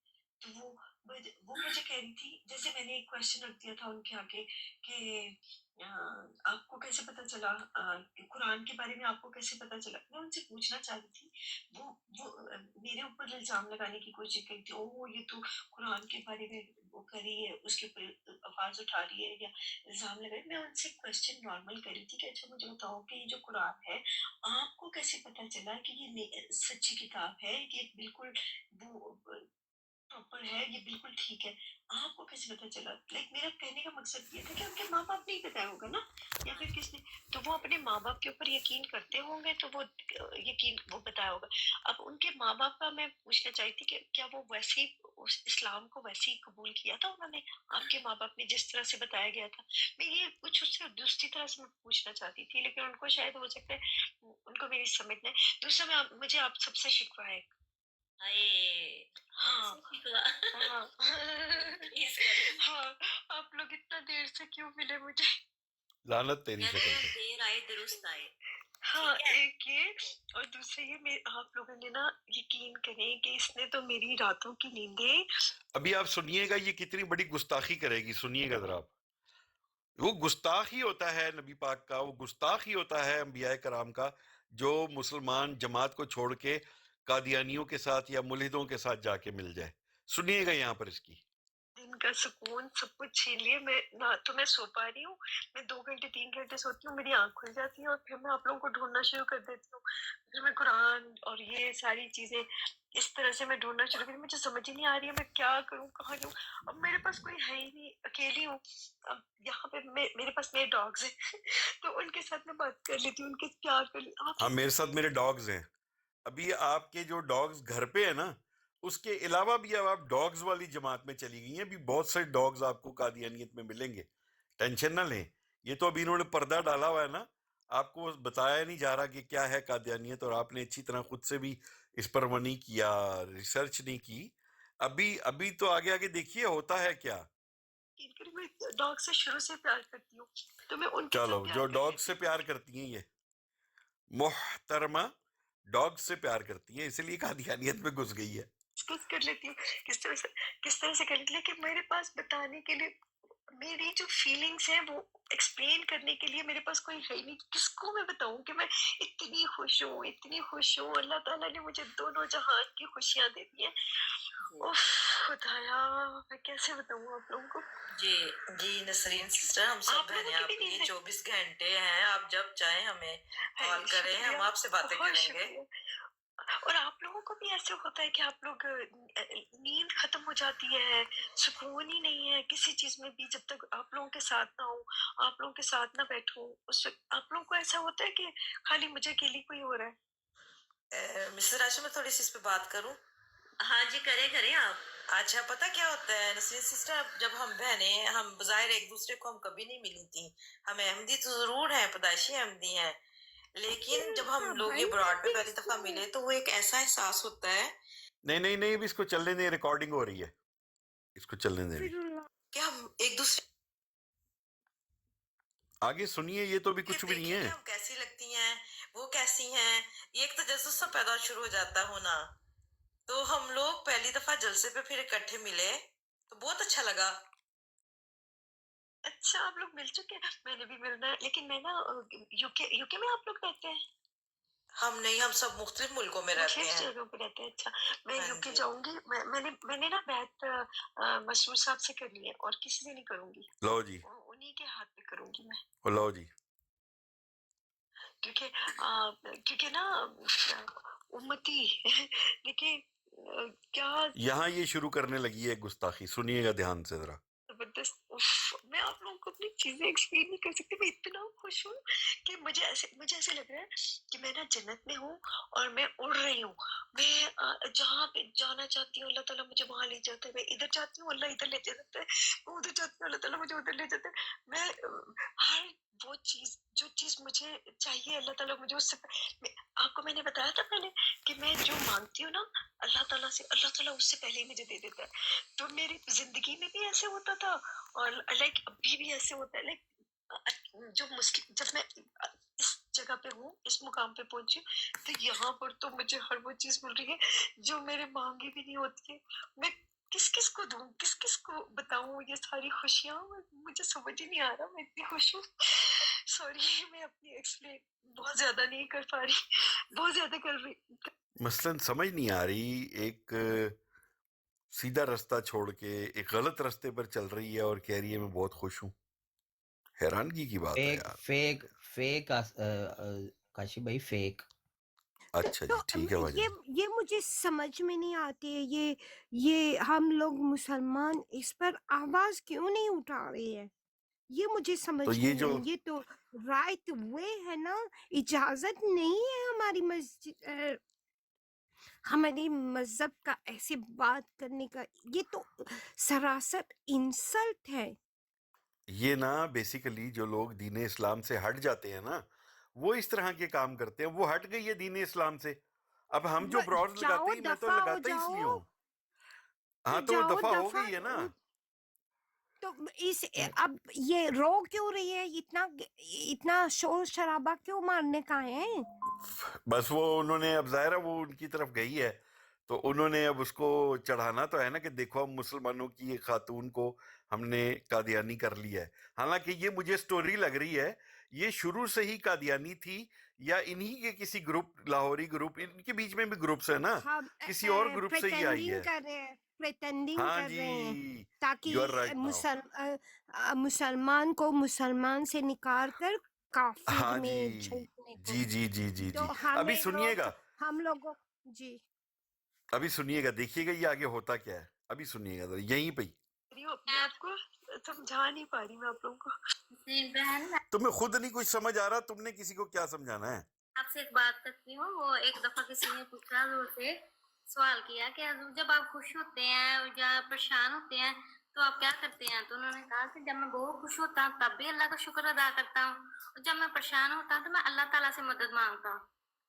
तो वो मुझे कह रही थी, जैसे मैंने एक क्वेश्चन रख दिया था उनके आगे कि आपको कैसे पता चला, कुरान के बारे में आपको कैसे पता चला? मैं उनसे पूछना चाह रही थी। वो मेरे ऊपर इल्ज़ाम लगाने की कोशिश कर रही थी, ओह! ये तो कुरान के बारे में वो कर रही है, उसके ऊपर आवाज़ उठा रही है या इल्ज़ाम लगा रही है। मैं उनसे क्वेश्चन नॉर्मल कर रही थी कि अच्छा मुझे बताओ कि ये जो कुरान है, आपको कैसे पता चला कि ये सच्ची किताब है, ये बिल्कुल वो प्रॉपर है, ये बिल्कुल ठीक है। आपको कैसे पता चला? लाइक मेरा कहने का मकसद ये था कि उनके माँ-बाप ने ही बताया होगा ना, या फिर किसने? तो वो अपने माँ-बाप के ऊपर यकीन करते होंगे, तो वो यकीन वो बताया होगा। अब उनके माँ-बाप का मैं पूछना चाहती थी कि क्या वो वैसे ही उस इस्लाम को वैसे ही कबूल किया था उन्होंने, आपके माँ-बाप ने जिस तरह से बताया गया था? मैं ये कुछ उससे दूसरी तरह से मैं पूछना चाहती थी, लेकिन उनको शायद हो सकता है उनको मेरी समझ नहीं। दूसरा मुझे आप सबसे शिकवा है। हाय! हाँ, ऐसे शिकवा। हाँ। प्लीज़ करें। हाँ, आप लोग इतना देर से क्यों मिले मुझे? लानत तेरी कहते शक्ल हैं पे। देर आए दुरुस्त आए। हाँ, ठीक है? एक ये और दूसरा ये आप लोगों ने ना यकीन करें कि इसने तो मेरी रातों की नींदें अभी आप सुनिएगा ये कितनी बड़ी गुस्ताखी करेगी, सुनिएगा जरा आप। वो गुस्ताख ही होता है नबी पाक का, वो गुस्ताख ही होता है अंबियाए कराम का, जो मुसलमान जमात को छोड़ के कादियानियों के साथ या मुल्हिदों के साथ जाके मिल जाए। सुनिएगा यहाँ पर इसकी। दिन का सुकून सब कुछ छीन लिए। मैं ना तो मैं सो पा रही हूँ, मैं 2 घंटे 3 घंटे सोती हूँ, मेरी आँख खुल जाती है और फिर मैं आप लोगों को ढूँढना शुरू कर देती हूँ। फिर मैं कुरान और ये सारी चीज़ें इस तरह से मैं ढूँढना शुरू कर, मुझे समझ ही नहीं आ रही है मैं क्या करूँ, कहाँ जाऊँ? अब मेरे पास कोई है ही नहीं, अकेली हूँ। अब यहाँ पे मेरे पास मेरे डॉग्स हैं तो उनके साथ मैं बात कर लेती हूँ, उनके प्यार कर ली आप हाँ, मेरे साथ मेरे डॉग्स हैं। अभी आपके जो डॉग्स घर पे है ना, उसके अलावा भी अब आप डॉग्स वाली जमात में चली गई हैं। अभी बहुत से डॉग्स आपको कादियानियत में मिलेंगे, टेंशन ना लें। ये तो अभी इन्होंने पर्दा डाला हुआ है ना, आपको बताया नहीं जा रहा कि क्या है कादियानियत, और आपने अच्छी तरह खुद से भी इस पर वो नहीं किया, रिसर्च नहीं की। अभी अभी तो आगे आगे देखिए होता है क्या। मैं डॉग से शुरू से प्यार करती हूँ, तो मैं उनके साथ चलो, प्यार जो कर डॉग लेती से हूँ। प्यार करती हैं ये मोहतरमा, डॉग से प्यार करती है, इसलिए कादियानियत में घुस गई है। डिस्कस कर लेती हूँ किस तरह से कर लेती हूँ, लेकिन मेरे पास बताने के लिए मेरी जो फीलिंग्स हैं वो एक्सप्लेन करने के लिए मेरे पास कोई है ही नहीं। किसको मैं बताऊं कि मैं इतनी खुश हूँ, इतनी खुश हूँ। अल्लाह ताला ने मुझे दोनों जहान की खुशियां दे दी हैं। उफ, खुदाया, मैं कैसे बताऊं आप लोगों को? जी जी नसरीन सिस्टर, हम सब आप लोगों बहनें की भी आपके लिए नींद है? 24 घंटे हैं। आप जब चाहें हमें कॉल है, करें, हम शुक्रिया, आपसे बातें बहुत करेंगे। शुक्रिया। और आप लोगों को भी ऐसे होता है कि आप लोग नींद खत्म हो जाती है, सुकून ही नहीं है किसी चीज में भी, जब तक आप लोगों के साथ ना हो, आप लोगों के साथ ना बैठूं, उस वक्त आप लोगों को ऐसा होता है कि खाली मुझे अकेली कोई हो रहा है? मिसेस राशि, मैं थोड़ी सी इस पे बात करूं। हाँ जी, करें आप। अच्छा, पता क्या होता है नसरीन सिस्टर, जब हम बहनें, हम बज़ाहिर एक दूसरे को हम कभी नहीं मिली थी, हम अहमदी तो जरूर हैं, पैदाइशी अहमदी हैं, लेकिन जब हम लोग ये ब्रॉड पे पहली दफा मिले तो वो एक ऐसा एहसास होता है नहीं नहीं नहीं, अभी इसको चलने दें, रिकॉर्डिंग हो रही है, इसको चलने दें अभी। कि हम एक दूसरे आगे सुनिए, ये तो अभी कुछ भी नहीं देखें कि है। हम कैसी लगती हैं, वो कैसी हैं, ये एक तजस्सुस सा पैदा शुरू हो जाता होना। तो हम लोग पहली दफा जलसे पे फिर इकट्ठे मिले तो बहुत अच्छा लगा। अच्छा, आप लोग मिल चुके हैं? मैंने भी मिलना है, लेकिन मैं ना यूके में आप लोग रहते हैं? हम नहीं, हम सब मुख्तलिफ मुल्कों में रहते मुख्तलिफ हैं। जगहों पे रहते हैं। अच्छा, मैं हाँ यूके जी। जाऊंगी। मैंने ना बैत मसरूर साहब से करनी है और किसी से नहीं करूंगी, लो जी, उन्हीं के हाथ पे करूंगी मैं। लो जी। क्योंकि क्योंकि ना उम्मती देखिए क्या यहाँ ये शुरू करने लगी है गुस्ताखी, सुनिएगा ध्यान से जरा। जबरदस्त। उफ, मैं आप लोगों को अपनी चीजें एक्सप्लेन नहीं कर सकती। मैं इतना खुश हूँ कि मुझे ऐसे लग रहा है कि मैं ना जन्नत में हूँ और मैं उड़ रही हूँ। मैं जहाँ पे जाना चाहती हूँ अल्लाह ताला मुझे वहां ले जाता है। मैं इधर जाती हूँ अल्लाह इधर ले जाता है, मैं उधर जाती हूँ अल्लाह ताला मुझे उधर ले जाता है। मैं हर वो चीज जो चीज मुझे चाहिए अल्लाह ताला मुझे उससे आपको मैंने बताया था पहले कि मैं जो मांगती हूँ ना अल्लाह ताला से, अल्लाह ताला उससे पहले ही मुझे दे देता है। तो मेरी जिंदगी में भी ऐसे होता था और लाइक अभी भी ऐसे होता है। लाइक जो मुस्लिम जब मैं इस जगह पे हूँ, इस मुकाम पे पहुंची, तो यहाँ पर तो मुझे हर वो चीज मिल रही है जो मेरे मांगी भी नहीं होती है। मैं किस किस को दूं, किस किस को बताऊं ये सारी खुशियां, मुझे समझ ही नहीं आ रहा, मैं इतनी खुश हूँ। सॉरी, मैं अपनी एक्सप्लेन बहुत ज्यादा नहीं कर पा रही, बहुत ज्यादा कर रही। मसलन समझ नहीं आ रही, एक सीधा रास्ता छोड़ के एक गलत रास्ते पर चल रही है और कह रही है मैं बहुत खुश हूँ। हैरानगी की बात है फेक यार। फेक फेक काशिफ भाई फेक। अच्छा तो जी, ठीक है भाई। ये मुझे समझ में नहीं आती है, ये हम लोग मुसलमान इस पर आवाज क्यों नहीं उठा रहे हैं, ये मुझे समझ तो ये में जो नहीं। ये तो राइट वे है ना, इजाजत नहीं है हमारी मस्जिद हमारी मजहब का ऐसे बात करने का, ये तो सरासर इंसल्ट है। ये ना बेसिकली जो लोग दीन इस्लाम से हट जाते हैं ना, वो इस तरह के काम करते हैं। वो हट गई है दीन इस्लाम से। अब हम जो ब्रॉड्स लगाते जाओ ही, मैं तो दफा हो लगाता ही इसलिए जाओ, हूँ। तो हाँ, तो वो जाओ दफा हो दफा गई है ना। तो अब ये रो क्यों रही है, इतना शोर शराबा क्यों मारने का है? बस वो उन्होंने, अब जाहिर है वो उनकी तरफ गई है, तो उन्होंने अब उसको चढ़ाना तो है ना कि देखो हम मुसलमानों की एक खातून को हमने कादियानी कर लिया है। हालांकि ये मुझे स्टोरी लग रही है ये शुरू से ही कादियानी थी, या इन्हीं के किसी ग्रुप, लाहौरी ग्रुप, इनके बीच में भी ग्रुप्स है ना, हम किसी और ग्रुप से ही आई है। प्रेटेंडिंग हाँ कर रहे हैं जी, ताकि यू आर राइट नाउ। मुसलमान को मुसलमान से निकाल कर काफिर हाँ में जी झोंकने को। जी जी जी जी तो जी। अभी सुनिएगा, हम लोगों जी अभी सुनिएगा, देखिएगा ये आगे होता क्या है। अभी सुनिएगा जरा यहीं पे ही। अपने आप को समझा नहीं पा रही मैं आप लोगों को। तुम्हें खुद नहीं कुछ समझ आ रहा, तुमने किसी को क्या समझाना है? आपसे एक बात करती हूँ। वो एक दफा किसी ने पूछा हजूर से, सवाल किया कि हजूर जब आप खुश होते हैं या परेशान होते हैं तो आप क्या करते हैं? तो उन्होंने कहा कि जब मैं बहुत खुश होता हूँ तब भी अल्लाह का शुक्र अदा करता हूँ, और जब मैं परेशान होता हूँ तो मैं अल्लाह ताला से मदद मांगता हूँ।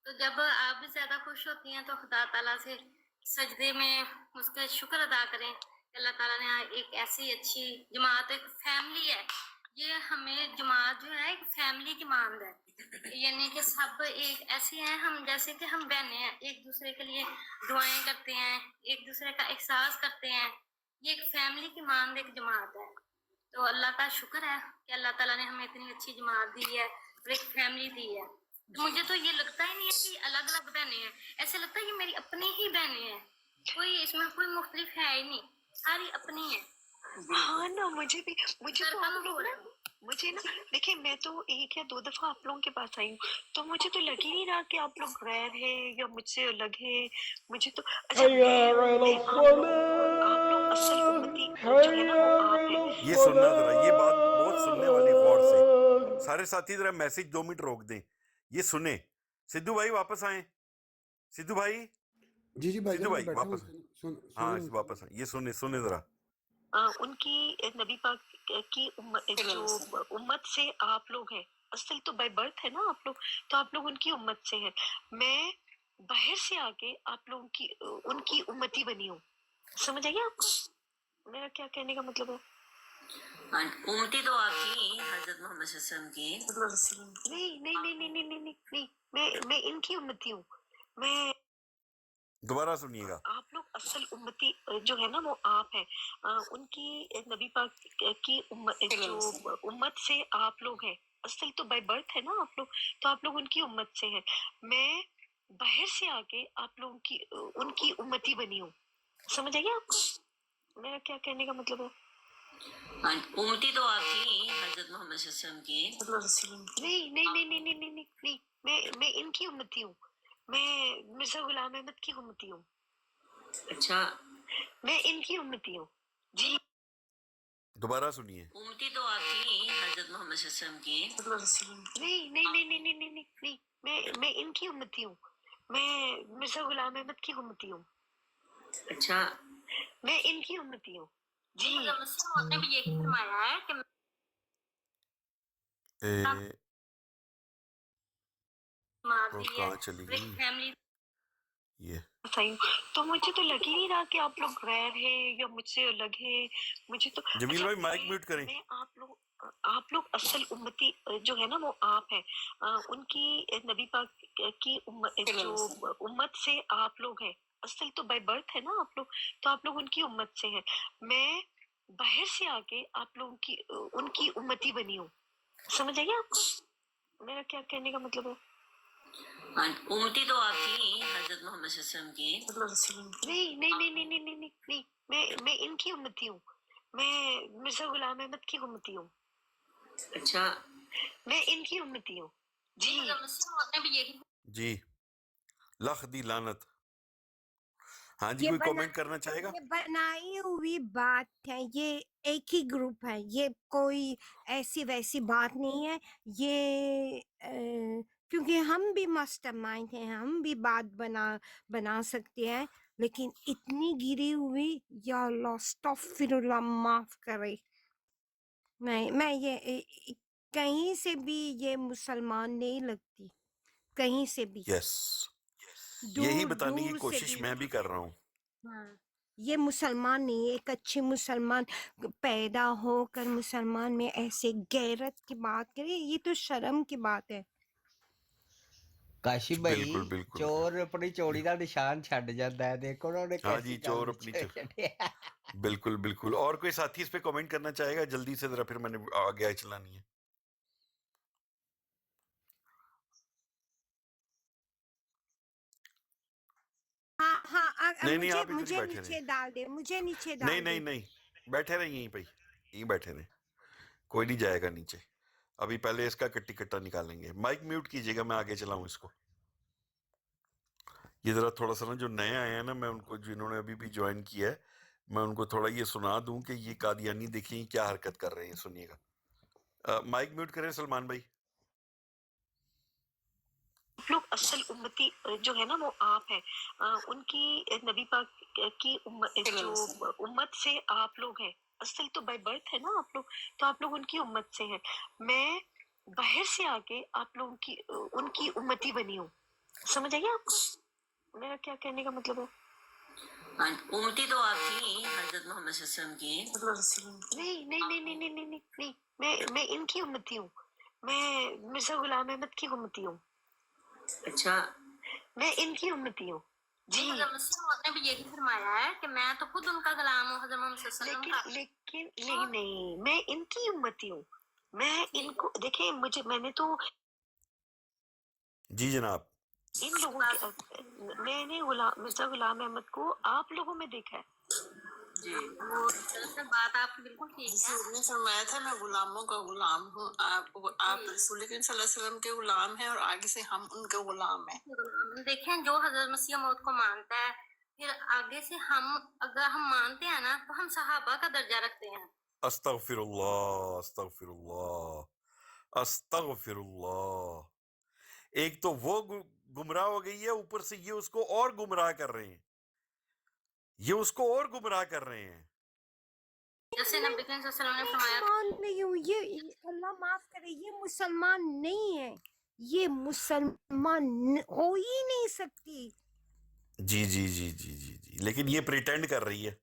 तो जब आप भी ज्यादा खुश होती हैं तो खुदा ताला से सजदे में उसका शुक्र अदा करें कि अल्लाह ताला ने एक ऐसी अच्छी जमात, एक फैमिली है, ये हमें जमात जो है एक फैमिली की मानद है, यानी कि सब एक ऐसे हैं, हम जैसे कि हम बहनें हैं, एक दूसरे के लिए दुआएं करते हैं, एक दूसरे का एहसास करते हैं, ये एक फैमिली की मानद एक जमात है। तो अल्लाह का शुक्र है कि अल्लाह ताला ने हमें इतनी अच्छी जमात दी है और एक फैमिली दी है। मुझे तो ये लगता ही नहीं है कि अलग अलग बहनें हैं, ऐसे लगता है कि मेरी अपनी ही बहनें हैं, कोई इसमें कोई मुख्तलिफ है ही नहीं, सारी अपनी है। हाँ ना, मुझे भी, मुझे तो आप लोग ना, मुझे ना, देखिए मैं तो 1 या 2 दफा आप लोगों के पास आई हूँ, तो मुझे तो लग ही नहीं रहा कि आप लोग गैर है या मुझसे अलग है। मुझे तो अच्छा, आप लोग असल उम्मती जो है ना वो आप है। ये सुनना जरा, ये बात बहुत सुनने वाली, गौर से सारे साथी जरा मैसेज 2 मिनट रोक दें, ये सुने। सिद्धू भाई वापस आए, सिद्धू भाई, जी जी भाई, सिद्धू भाई बैठा हूँ, वापस आए। हाँ वापस आए, ये सुने सुने जरा। उनकी नबी पाक की जो उम्मत से आप लोग हैं, असल तो बाय बर्थ है ना आप लोग, तो आप लोग उनकी उम्मत से हैं। मैं बाहर से आके आप लोगों की उनकी उम्मती बनी हूँ। समझ आइए आपको मेरा क्या कहने का मतलब है? उम्मती तो आप थी हजरत मोहम्मद सल्लल्लाहु अलैहि वसल्लम की। नहीं नहीं नहीं नहीं नहीं नहीं नहीं, मैं इनकी उम्मती हूँ। मैं दोबारा सुनिएगा। आप लोग असल उम्मती जो है ना वो आप है, उनकी नबी पाक की जो उम्मत से आप लोग हैं, असल तो बाय बर्थ है ना आप लोग, तो आप लोग उनकी उम्मत से हैं। मैं बाहर से आके आप लोगों की उनकी उम्मती बनी हूँ। समझ आइए आपको मेरा क्या कहने का मतलब है? उम्मती तो आप थी हजरत मोहम्मद सल्लल्लाहु अलैहि वसल्लम की। नहीं नहीं नहीं नहीं नहीं नहीं नहीं, मैं इनकी उम्मती हूँ। मैं मिर्जा गुलाम अहमद की उम्मती हूँ। अच्छा, मैं इनकी उम्मती हूँ जी। दोबारा सुनिए। उम्मती तो आप थी हजरत मोहम्मद सल्लल्लाहु अलैहि वसल्लम की। नहीं नहीं नहीं नहीं नहीं नहीं नहीं, मैं इनकी उम्मती हूँ। मैं मिर्जा गुलाम अहमद की उम्मती हूँ। अच्छा, मैं इनकी उम्मती हूँ जी। ने भी यही फरमाया है कि कहाँ चली गई फैमिली ये? तो मुझे तो लग ही नहीं रहा कि आप लोग गैर है या मुझसे अलग है। मुझे तो जमील भाई माइक म्यूट करें। मैं आप लोग असल उम्मती जो है ना वो आप है, उनकी नबी पाक की जो उम्मत से आप लोग हैं, असल तो बाय बर्थ है ना आप लोग, तो आप लोग उनकी उम्मत से हैं। मैं बाहर से आके आप लोगों की उनकी उम्मती बनी हूँ। समझ आइए आपको मेरा क्या कहने का मतलब है? हाँ, उम्मती तो आप थी हजरत मोहम्मद सल्लल्लाहु अलैहि वसल्लम की। नहीं नहीं नहीं नहीं नहीं नहीं नहीं नहीं, मैं इनकी उम्मती हूँ। मैं मिर्जा गुलाम अहमद की उम्मती हूँ। अच्छा, मैं इनकी उम्मती हूँ जी। हज़रत मसीह मौद ने भी यही जी, लख दी लानत। हाँ जी, ये कोई बना कमेंट करना चाहेगा? ये बनाई हुई बात है, ये एक ही ग्रुप है, ये कोई ऐसी वैसी बात नहीं है। ये क्योंकि हम भी मास्टरमाइंड हैं, हम भी बात बना सकते हैं, लेकिन इतनी गिरी हुई, या अल्लाह अस्तगफिरुल्लाह, माफ करे। मैं कहीं से भी ये मुसलमान नहीं लगती, कहीं से भी, यस, यही दूर बताने की दूर से कोशिश भी। मैं भी कर रहा हूँ। हाँ, ये मुसलमान नहीं है, एक अच्छे मुसलमान पैदा होकर मुसलमान में ऐसे गैरत की बात करे, ये तो शर्म की बात है। ਕਾਸ਼ੀ बिल्कुल ਭਾਈ बिल्कुल ਚੋਰ ਆਪਣੀ ਚੋੜੀ ਦਾ ਨਿਸ਼ਾਨ ਛੱਡ ਜਾਂਦਾ ਹੈ, ਦੇਖੋ ਨਾ ਉਹਨੇ हाँ जी, ਕੈਸੀ ਗੱਲ चोर ਵਿੱਚ अपनी ਛੱਡਿਆ। बिल्कुल बिल्कुल। और कोई साथी इस पे कमेंट करना चाहेगा जल्दी से जरा, फिर मैंने आगे चलानी है। हाँ हाँ, नहीं नहीं, मुझे आप इधर ही मुझे बैठे नीचे रहे। डाल दे, मुझे नीचे नहीं डाल नहीं दे। नहीं, बैठे रहे यहीं पे, यहीं बैठे रहे, कोई नहीं जाएगा नीचे। अभी पहले इसका कट्टी कट्टा निकालेंगे। माइक म्यूट कीजिएगा, मैं आगे चलाऊं इसको। ये जरा थोड़ा सा ना, जो नए आए हैं ना, मैं उनको, जिन्होंने अभी भी ज्वाइन किया है, मैं उनको थोड़ा ये सुना दूं कि ये कादियानी देखिए क्या हरकत कर रहे हैं, सुनिएगा। माइक म्यूट करें सलमान भाई। लोग असल उम्मती जो है ना वो आप है, उनकी नबी पाक की जो उम्मत से आप लोग हैं। असल तो बाय बर्थ है ना आप लोग, तो आप लोग उनकी उम्मत से हैं। मैं बाहर से आके आप लोगों की उनकी उम्मती बनी हूँ। समझ आइए आपको मेरा क्या कहने का मतलब है? हाँ, उम्मती तो आप थी हजरत मोहम्मद सल्लल्लाहु अलैहि वसल्लम की। नहीं नहीं नहीं नहीं नहीं नहीं नहीं नहीं, मैं इनकी उम्मती हूँ। मैं मिर्जा गुलाम अहमद की उम्मती हूँ। अच्छा, मैं इनकी उम्मती हूँ जी। हज़रत मसीह मौद ने भी यही फरमाया है कि मैं तो खुद उनका गुलाम हूँ, हज़रत मोहम्मद सल्लल्लाहु अलैहि वसल्लम का। लेकिन नहीं नहीं, मैं इनकी उम्मती हूँ। मैं इनको देखे, मैंने तो जी जनाब। इन लोगों के मैंने मिर्जा गुलाम अहमद को आप लोगों में देखा है जी। वो दरअसल बात आपकी बिल्कुल ठीक है। ने फरमाया था मैं गुलामों का गुलाम हूँ, आप रसूल करीम सल्लल्लाहु अलैहि वसल्लम के गुलाम हैं और आगे से हम उनके गुलाम हैं। देखें, जो हज़रत मसीह मौद को मानता है, फिर आगे से हम, अगर हम मानते हैं ना, तो हम सहाबा का दर्जा रखते हैं। अस्तगफिरुल्लाह, अस्तगफिरुल्लाह, अस्तगफिरुल्लाह। एक तो वो गुमराह हो गई है, ऊपर से ये उसको और गुमराह कर रहे हैं, ये उसको और गुमराह कर रहे हैं। जैसे मैं नबी करीम सल्लल्लाहु अलैहि वसल्लम ने फरमाया था, मान रही हूँ, ये अल्लाह माफ करे, ये मुसलमान नहीं है, ये मुसलमान हो ही नहीं सकती। जी जी जी जी जी जी, लेकिन ये प्रिटेंड कर रही है,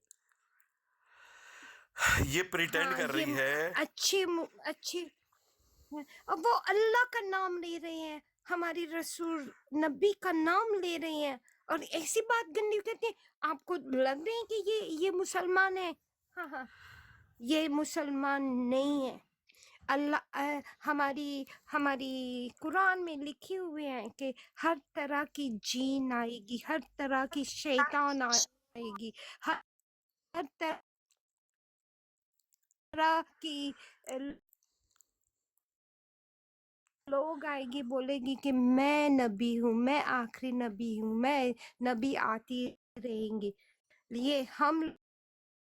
ये प्रिटेंड हाँ, कर ये रही है। अच्छे अब वो अल्लाह का नाम ले रहे हैं, हमारी रसूल नबी का नाम ले रहे हैं, और ऐसी बात गंदी कहते हैं। आपको लग रहे हैं कि ये मुसलमान है? हाँ हाँ, ये मुसलमान नहीं है। अल्लाह हमारी कुरान में लिखे हुए हैं कि हर तरह की जीन आएगी, हर तरह की शैतान आएगी, हर तरह की लोग आएगी, बोलेगी कि मैं नबी हूँ, मैं आखिरी नबी हूँ, मैं नबी आती रहेंगी। ये हम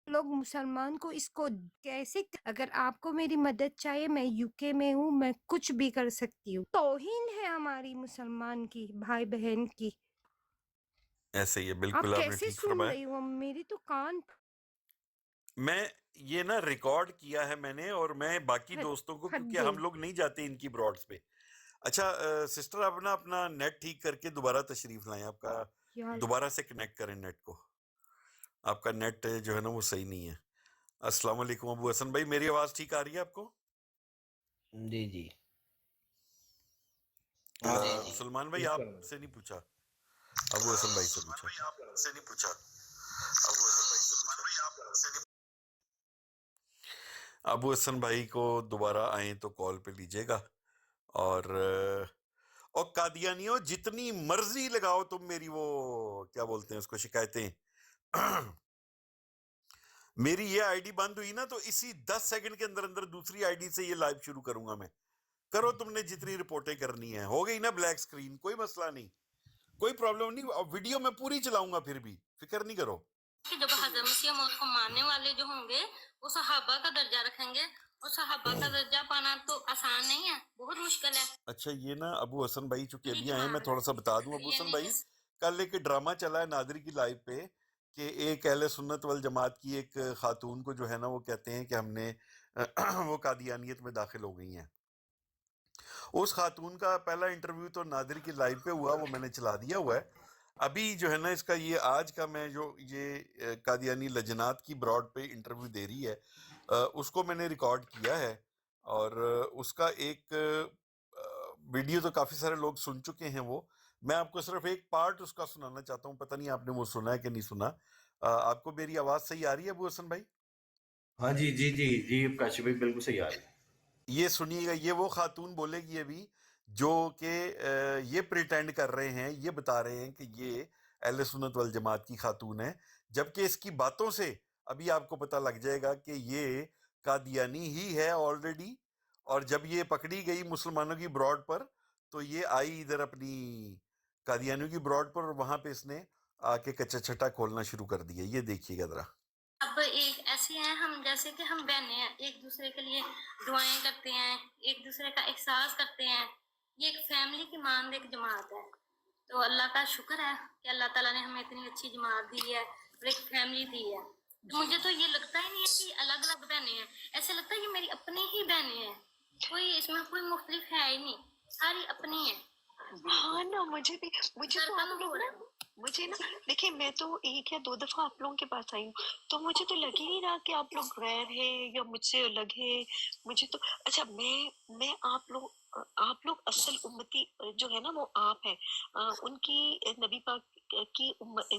लोग मुसलमान को इसको कैसे, अगर आपको मेरी मदद चाहिए, मैं यूके में हूँ, मैं कुछ भी कर सकती हूँ। तौहीन है हमारी मुसलमान की, भाई बहन की। ऐसे ही है, आप बिल्कुल आपने कैसे ठीक सुन फरमाया। रही हो? मेरी तो कान मैं ये ना रिकॉर्ड किया है मैंने, और मैं बाकी फट दोस्तों को, फट क्योंकि गई हम लोग नहीं जाते इनकी ब्रॉड्स पे। अच्छा सिस्टर, आप ना अपना नेट ठीक करके दोबारा तशरीफ लाएं, आपका यार। दोबारा से कनेक्ट करें नेट को, आपका नेट जो है ना वो सही नहीं है। अस्सलाम वालेकुम अबू हसन भाई, मेरी आवाज ठीक आ रही है आपको? जी जी। सलमान भाई आपसे नहीं पूछा। ابو حسن بھائی سے پوچھا. ابو حسن بھائی کو دوبارہ آئیں تو کال پہ لیجیے گا. اور قادیانیوں جتنی مرضی لگاؤ تم میری وہ کیا بولتے ہیں اس کو شکایتیں. میری یہ آئی ڈی بند ہوئی نا تو اسی 10 سیکنڈ کے اندر اندر دوسری آئی ڈی سے یہ لائیو شروع کروں گا میں. کرو تم نے جتنی رپورٹیں کرنی ہیں. ہو گئی نا بلیک سکرین, کوئی مسئلہ نہیں, کوئی پرابلم نہیں. اور ویڈیو میں پوری چلاؤں گا, پھر بھی فکر نہیں کرو. کہ جب حضرت مسیح موت کو ماننے والے جو ہوں گے وہ صحابہ کا درجہ رکھیں گے, اور صحابہ کا درجہ پانا تو آسان نہیں ہے, بہت مشکل ہے. اچھا یہ نا ابو حسن بھائی چونکہ ابھی آئے, میں تھوڑا سا بتا دوں. ابو حسن بھائی کل ایک ڈرامہ چلا ہے نادری کی لائیو پہ کہ ایک اہل سنت والجماعت کی ایک خاتون کو جو ہے نا وہ کہتے ہیں کہ ہم نے وہ قادیانیت میں داخل ہو گئی ہیں. اس خاتون کا پہلا انٹرویو تو نادر کی لائیو پہ ہوا, وہ میں نے چلا دیا ہوا ہے. ابھی جو ہے نا اس کا یہ آج کا میں جو یہ قادیانی لجنات کی براڈ پہ انٹرویو دے رہی ہے اس کو میں نے ریکارڈ کیا ہے, اور اس کا ایک ویڈیو تو کافی سارے لوگ سن چکے ہیں. وہ میں آپ کو صرف ایک پارٹ اس کا سنانا چاہتا ہوں, پتہ نہیں آپ نے وہ سنا ہے کہ نہیں سنا. آپ کو میری آواز صحیح آ رہی ہے ابو حسن بھائی؟ ہاں جی جی جی جی کاشف بھائی بالکل صحیح آ رہی ہے. یہ سنیے گا, یہ وہ خاتون بولے گی ابھی جو کہ یہ پریٹینڈ کر رہے ہیں, یہ بتا رہے ہیں کہ یہ اہل سنت والجماعت کی خاتون ہے, جبکہ اس کی باتوں سے ابھی آپ کو پتہ لگ جائے گا کہ یہ قادیانی ہی ہے آلریڈی. اور جب یہ پکڑی گئی مسلمانوں کی براڈ پر تو یہ آئی ادھر اپنی قادیانیوں کی براڈ پر, اور وہاں پہ اس نے آ کے کچا چھٹا کھولنا شروع کر دیا. یہ دیکھیے گا ذرا. اب ایک ایسے ہیں ہم, جیسے کہ ہم بہنیں ہیں, ایک دوسرے کے لیے دعائیں کرتے ہیں, ایک دوسرے کا احساس کرتے ہیں. یہ ایک فیملی کی مانند ایک جماعت ہے. تو اللہ کا شکر ہے کہ اللہ تعالیٰ نے ہمیں اتنی اچھی جماعت دی ہے اور ایک فیملی دی ہے. مجھے تو یہ لگتا ہی نہیں ہے کہ الگ الگ بہنیں ہیں, ایسے لگتا ہے یہ میری اپنی ہی بہنیں ہیں, کوئی اس میں کوئی مختلف ہے ہی نہیں, ساری اپنی ہیں. ہاں نا, مجھے بھی, مجھے تو آپ لوگ نا, مجھے نا دیکھیں میں تو ایک یا 2 دفعہ آپ لوگوں کے پاس آئی ہوں تو مجھے تو لگ ہی نہیں رہا کہ آپ لوگ غیر ہیں یا مجھ سے الگ ہیں. مجھے تو اچھا میں آپ لوگ اصل امتی جو ہے نا وہ آپ ہیں, ان کی نبی پاک کی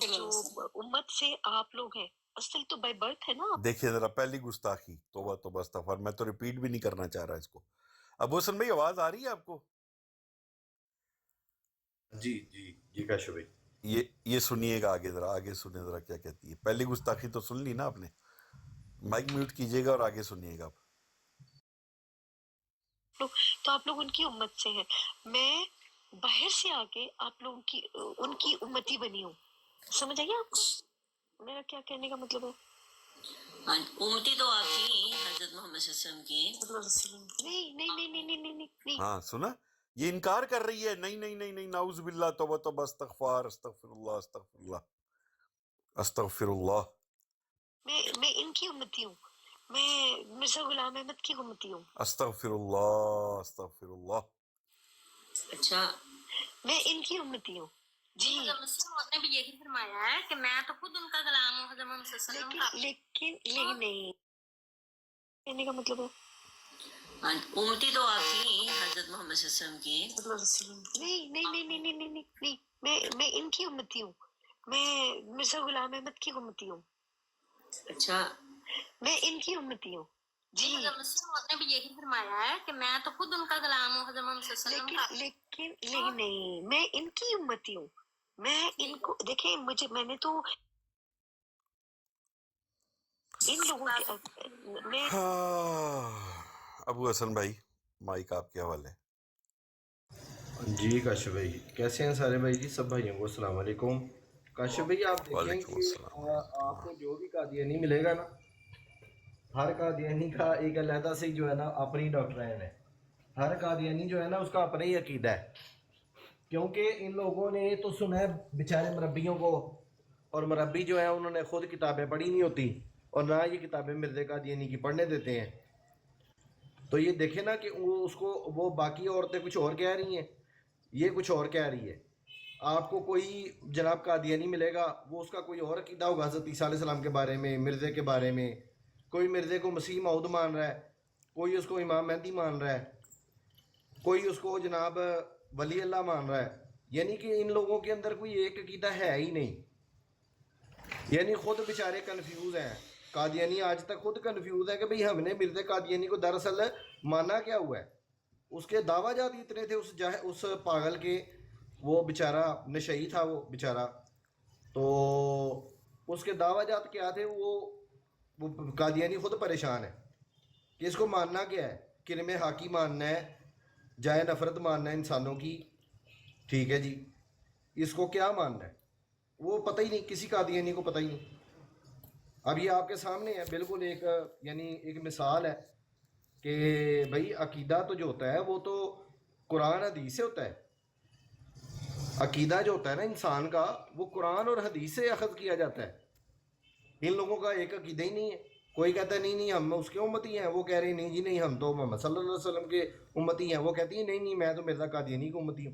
جو امت سے آپ لوگ ہیں, اصل تو بائی برتھ ہے نا. دیکھیے ذرا پہلی گستاخی, توبہ توبہ استغفار, میں تو ریپیٹ بھی نہیں کرنا چاہ رہا اس کو. ابو حسن بھائی آواز آ رہی ہے آپ کو؟ جی جی جی کاشف بھائی. یہ سنیے گا آگے, ذرا آگے سنیں ذرا کیا کہتی ہے. پہلی گستاخی تو سن لی نا آپ نے, مائک میوٹ کیجئے گا اور آگے سنیے گا آپ. تو آپ لوگ ان کی امت سے ہیں, میں باہر سے آ کے آپ لوگوں کی ان کی امتی بنی ہوں. سمجھ آئیے آپ کو میرا کیا کہنے کا مطلب ہے؟ امتی تو آپ کی حضرت محمد صلی اللہ علیہ وسلم کی. نہیں. ہاں سنا, یہ انکار کر رہی ہے. نہیں نہیں نہیں نہیں, نعوذ باللہ, توبہ توبہ استغفار, استغفر اللہ استغفر اللہ استغفر اللہ. میں ان کی امتی ہوں, میں مرزا غلام احمد کی امتی ہوں. استغفر اللہ استغفر اللہ. اچھا, میں ان کی امتی ہوں. جی حضرت مسیح موعود نے بھی یہی فرمایا ہے کہ میں تو خود ان کا غلام ہوں, حضرت محمد صلی اللہ علیہ وسلم کا. لیکن نہیں کہنے کا مطلب ہے امتی تو آپ کی حضرت محمد صلی اللہ علیہ وسلم کی. نہیں. میں ان کی امتی ہوں, میں مرزا غلام احمد کی امتی ہوں. اچھا, میں ان کی امتی ہوں. جی حضرت مسیح موعود نے بھی یہی فرمایا ہے کہ میں تو خود ان کا غلام ہوں, حضرت محمد صلی اللہ علیہ وسلم کا. لیکن نہیں, میں ان کی امتی ہوں. میں ان کو دیکھیں, میں نے تو ان لوگوں کے میں ابو حسن بھائی مائک آپ کے حوالے. جی کاشف بھائی کیسے ہیں سارے بھائی؟ جی سب بھائیوں کو السلام علیکم. کاشف بھائی آپ دیکھیں وعلیکم کہ السلام. آپ کو جو بھی قادیانی ملے گا نا, ہر قادیانی کا ایک علیحدہ سے جو ہے نا اپنی ڈاکٹرین ہے. ہر قادیانی جو ہے نا اس کا اپنا ہی عقیدہ ہے, کیونکہ ان لوگوں نے تو سنا ہے بیچارے مربیوں کو, اور مربی جو ہیں انہوں نے خود کتابیں پڑھی نہیں ہوتی اور نہ یہ کتابیں مرزا قادیانی کی پڑھنے دیتے ہیں. تو یہ دیکھیں نا کہ اس کو وہ باقی عورتیں کچھ اور کہہ رہی ہیں, یہ کچھ اور کہہ رہی ہے. آپ کو کوئی جناب قادیانی ملے گا, وہ اس کا کوئی اور عقیدہ ہوگا حضرت عیسیٰ علیہ السلام کے بارے میں, مرزے کے بارے میں. کوئی مرزے کو مسیح موعود مان رہا ہے, کوئی اس کو امام مہدی مان رہا ہے, کوئی اس کو جناب ولی اللہ مان رہا ہے. یعنی کہ ان لوگوں کے اندر کوئی ایک عقیدہ ہے ہی نہیں. یعنی خود بیچارے کنفیوز ہیں. قادیانی آج تک خود کنفیوز ہے کہ بھئی ہم نے مرزا قادیانی کو دراصل مانا کیا ہوا ہے. اس کے دعویٰ جات اتنے تھے اس پاگل کے. وہ بیچارہ نشئی تھا وہ بیچارہ. تو اس کے دعویٰ جات کیا تھے؟ وہ قادیانی خود پریشان ہے کہ اس کو ماننا کیا ہے. کرم حاکی ماننا ہے, جائے نفرت ماننا ہے انسانوں کی. ٹھیک ہے جی, اس کو کیا ماننا ہے وہ پتہ ہی نہیں, کسی قادیانی کو پتہ ہی نہیں. اب یہ آپ کے سامنے ہے بالکل ایک مثال ہے کہ بھئی عقیدہ تو جو ہوتا ہے وہ تو قرآن حدیث سے ہوتا ہے. عقیدہ جو ہوتا ہے نا انسان کا, وہ قرآن اور حدیث سے اخذ کیا جاتا ہے. ان لوگوں کا ایک عقیدہ ہی نہیں ہے. کوئی کہتا ہے نہیں ہم اس کے امتی ہیں, وہ کہہ رہے ہیں نہیں جی نہیں ہم تو محمد صلی اللہ علیہ وسلم کے امتی ہیں. وہ کہتی ہیں نہیں میں تو مرزا قادیانی کے امتی ہوں.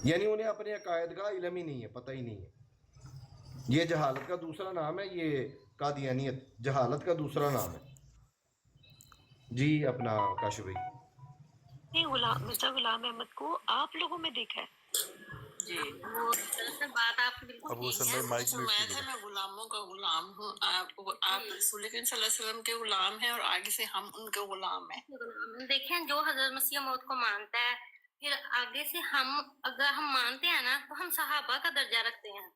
یعنی انہیں اپنے عقائد کا علم ہی نہیں ہے, پتہ ہی نہیں ہے. یہ جہالت کا دوسرا نام ہے, یہ قادیانیت جہالت کا دوسرا نام ہے. جی اپنا کاشف بھائی. مرزا غلام احمد کو آپ لوگوں میں دیکھا ہے؟ جی وہ دراصل بات آپ کی بالکل ابو ٹھیک حسن ہے. بھائی مائک میوٹ میں کیجیے. میں غلاموں کا غلام ہوں. آپ رسول کریم صلی اللہ علیہ وسلم کے غلام ہیں اور آگے سے ہم ان کے غلام ہیں. دیکھیں جو حضرت مسیح موت کو مانتا ہے, پھر آگے سے ہم اگر ہم مانتے ہیں نا تو ہم صحابہ کا درجہ رکھتے ہیں.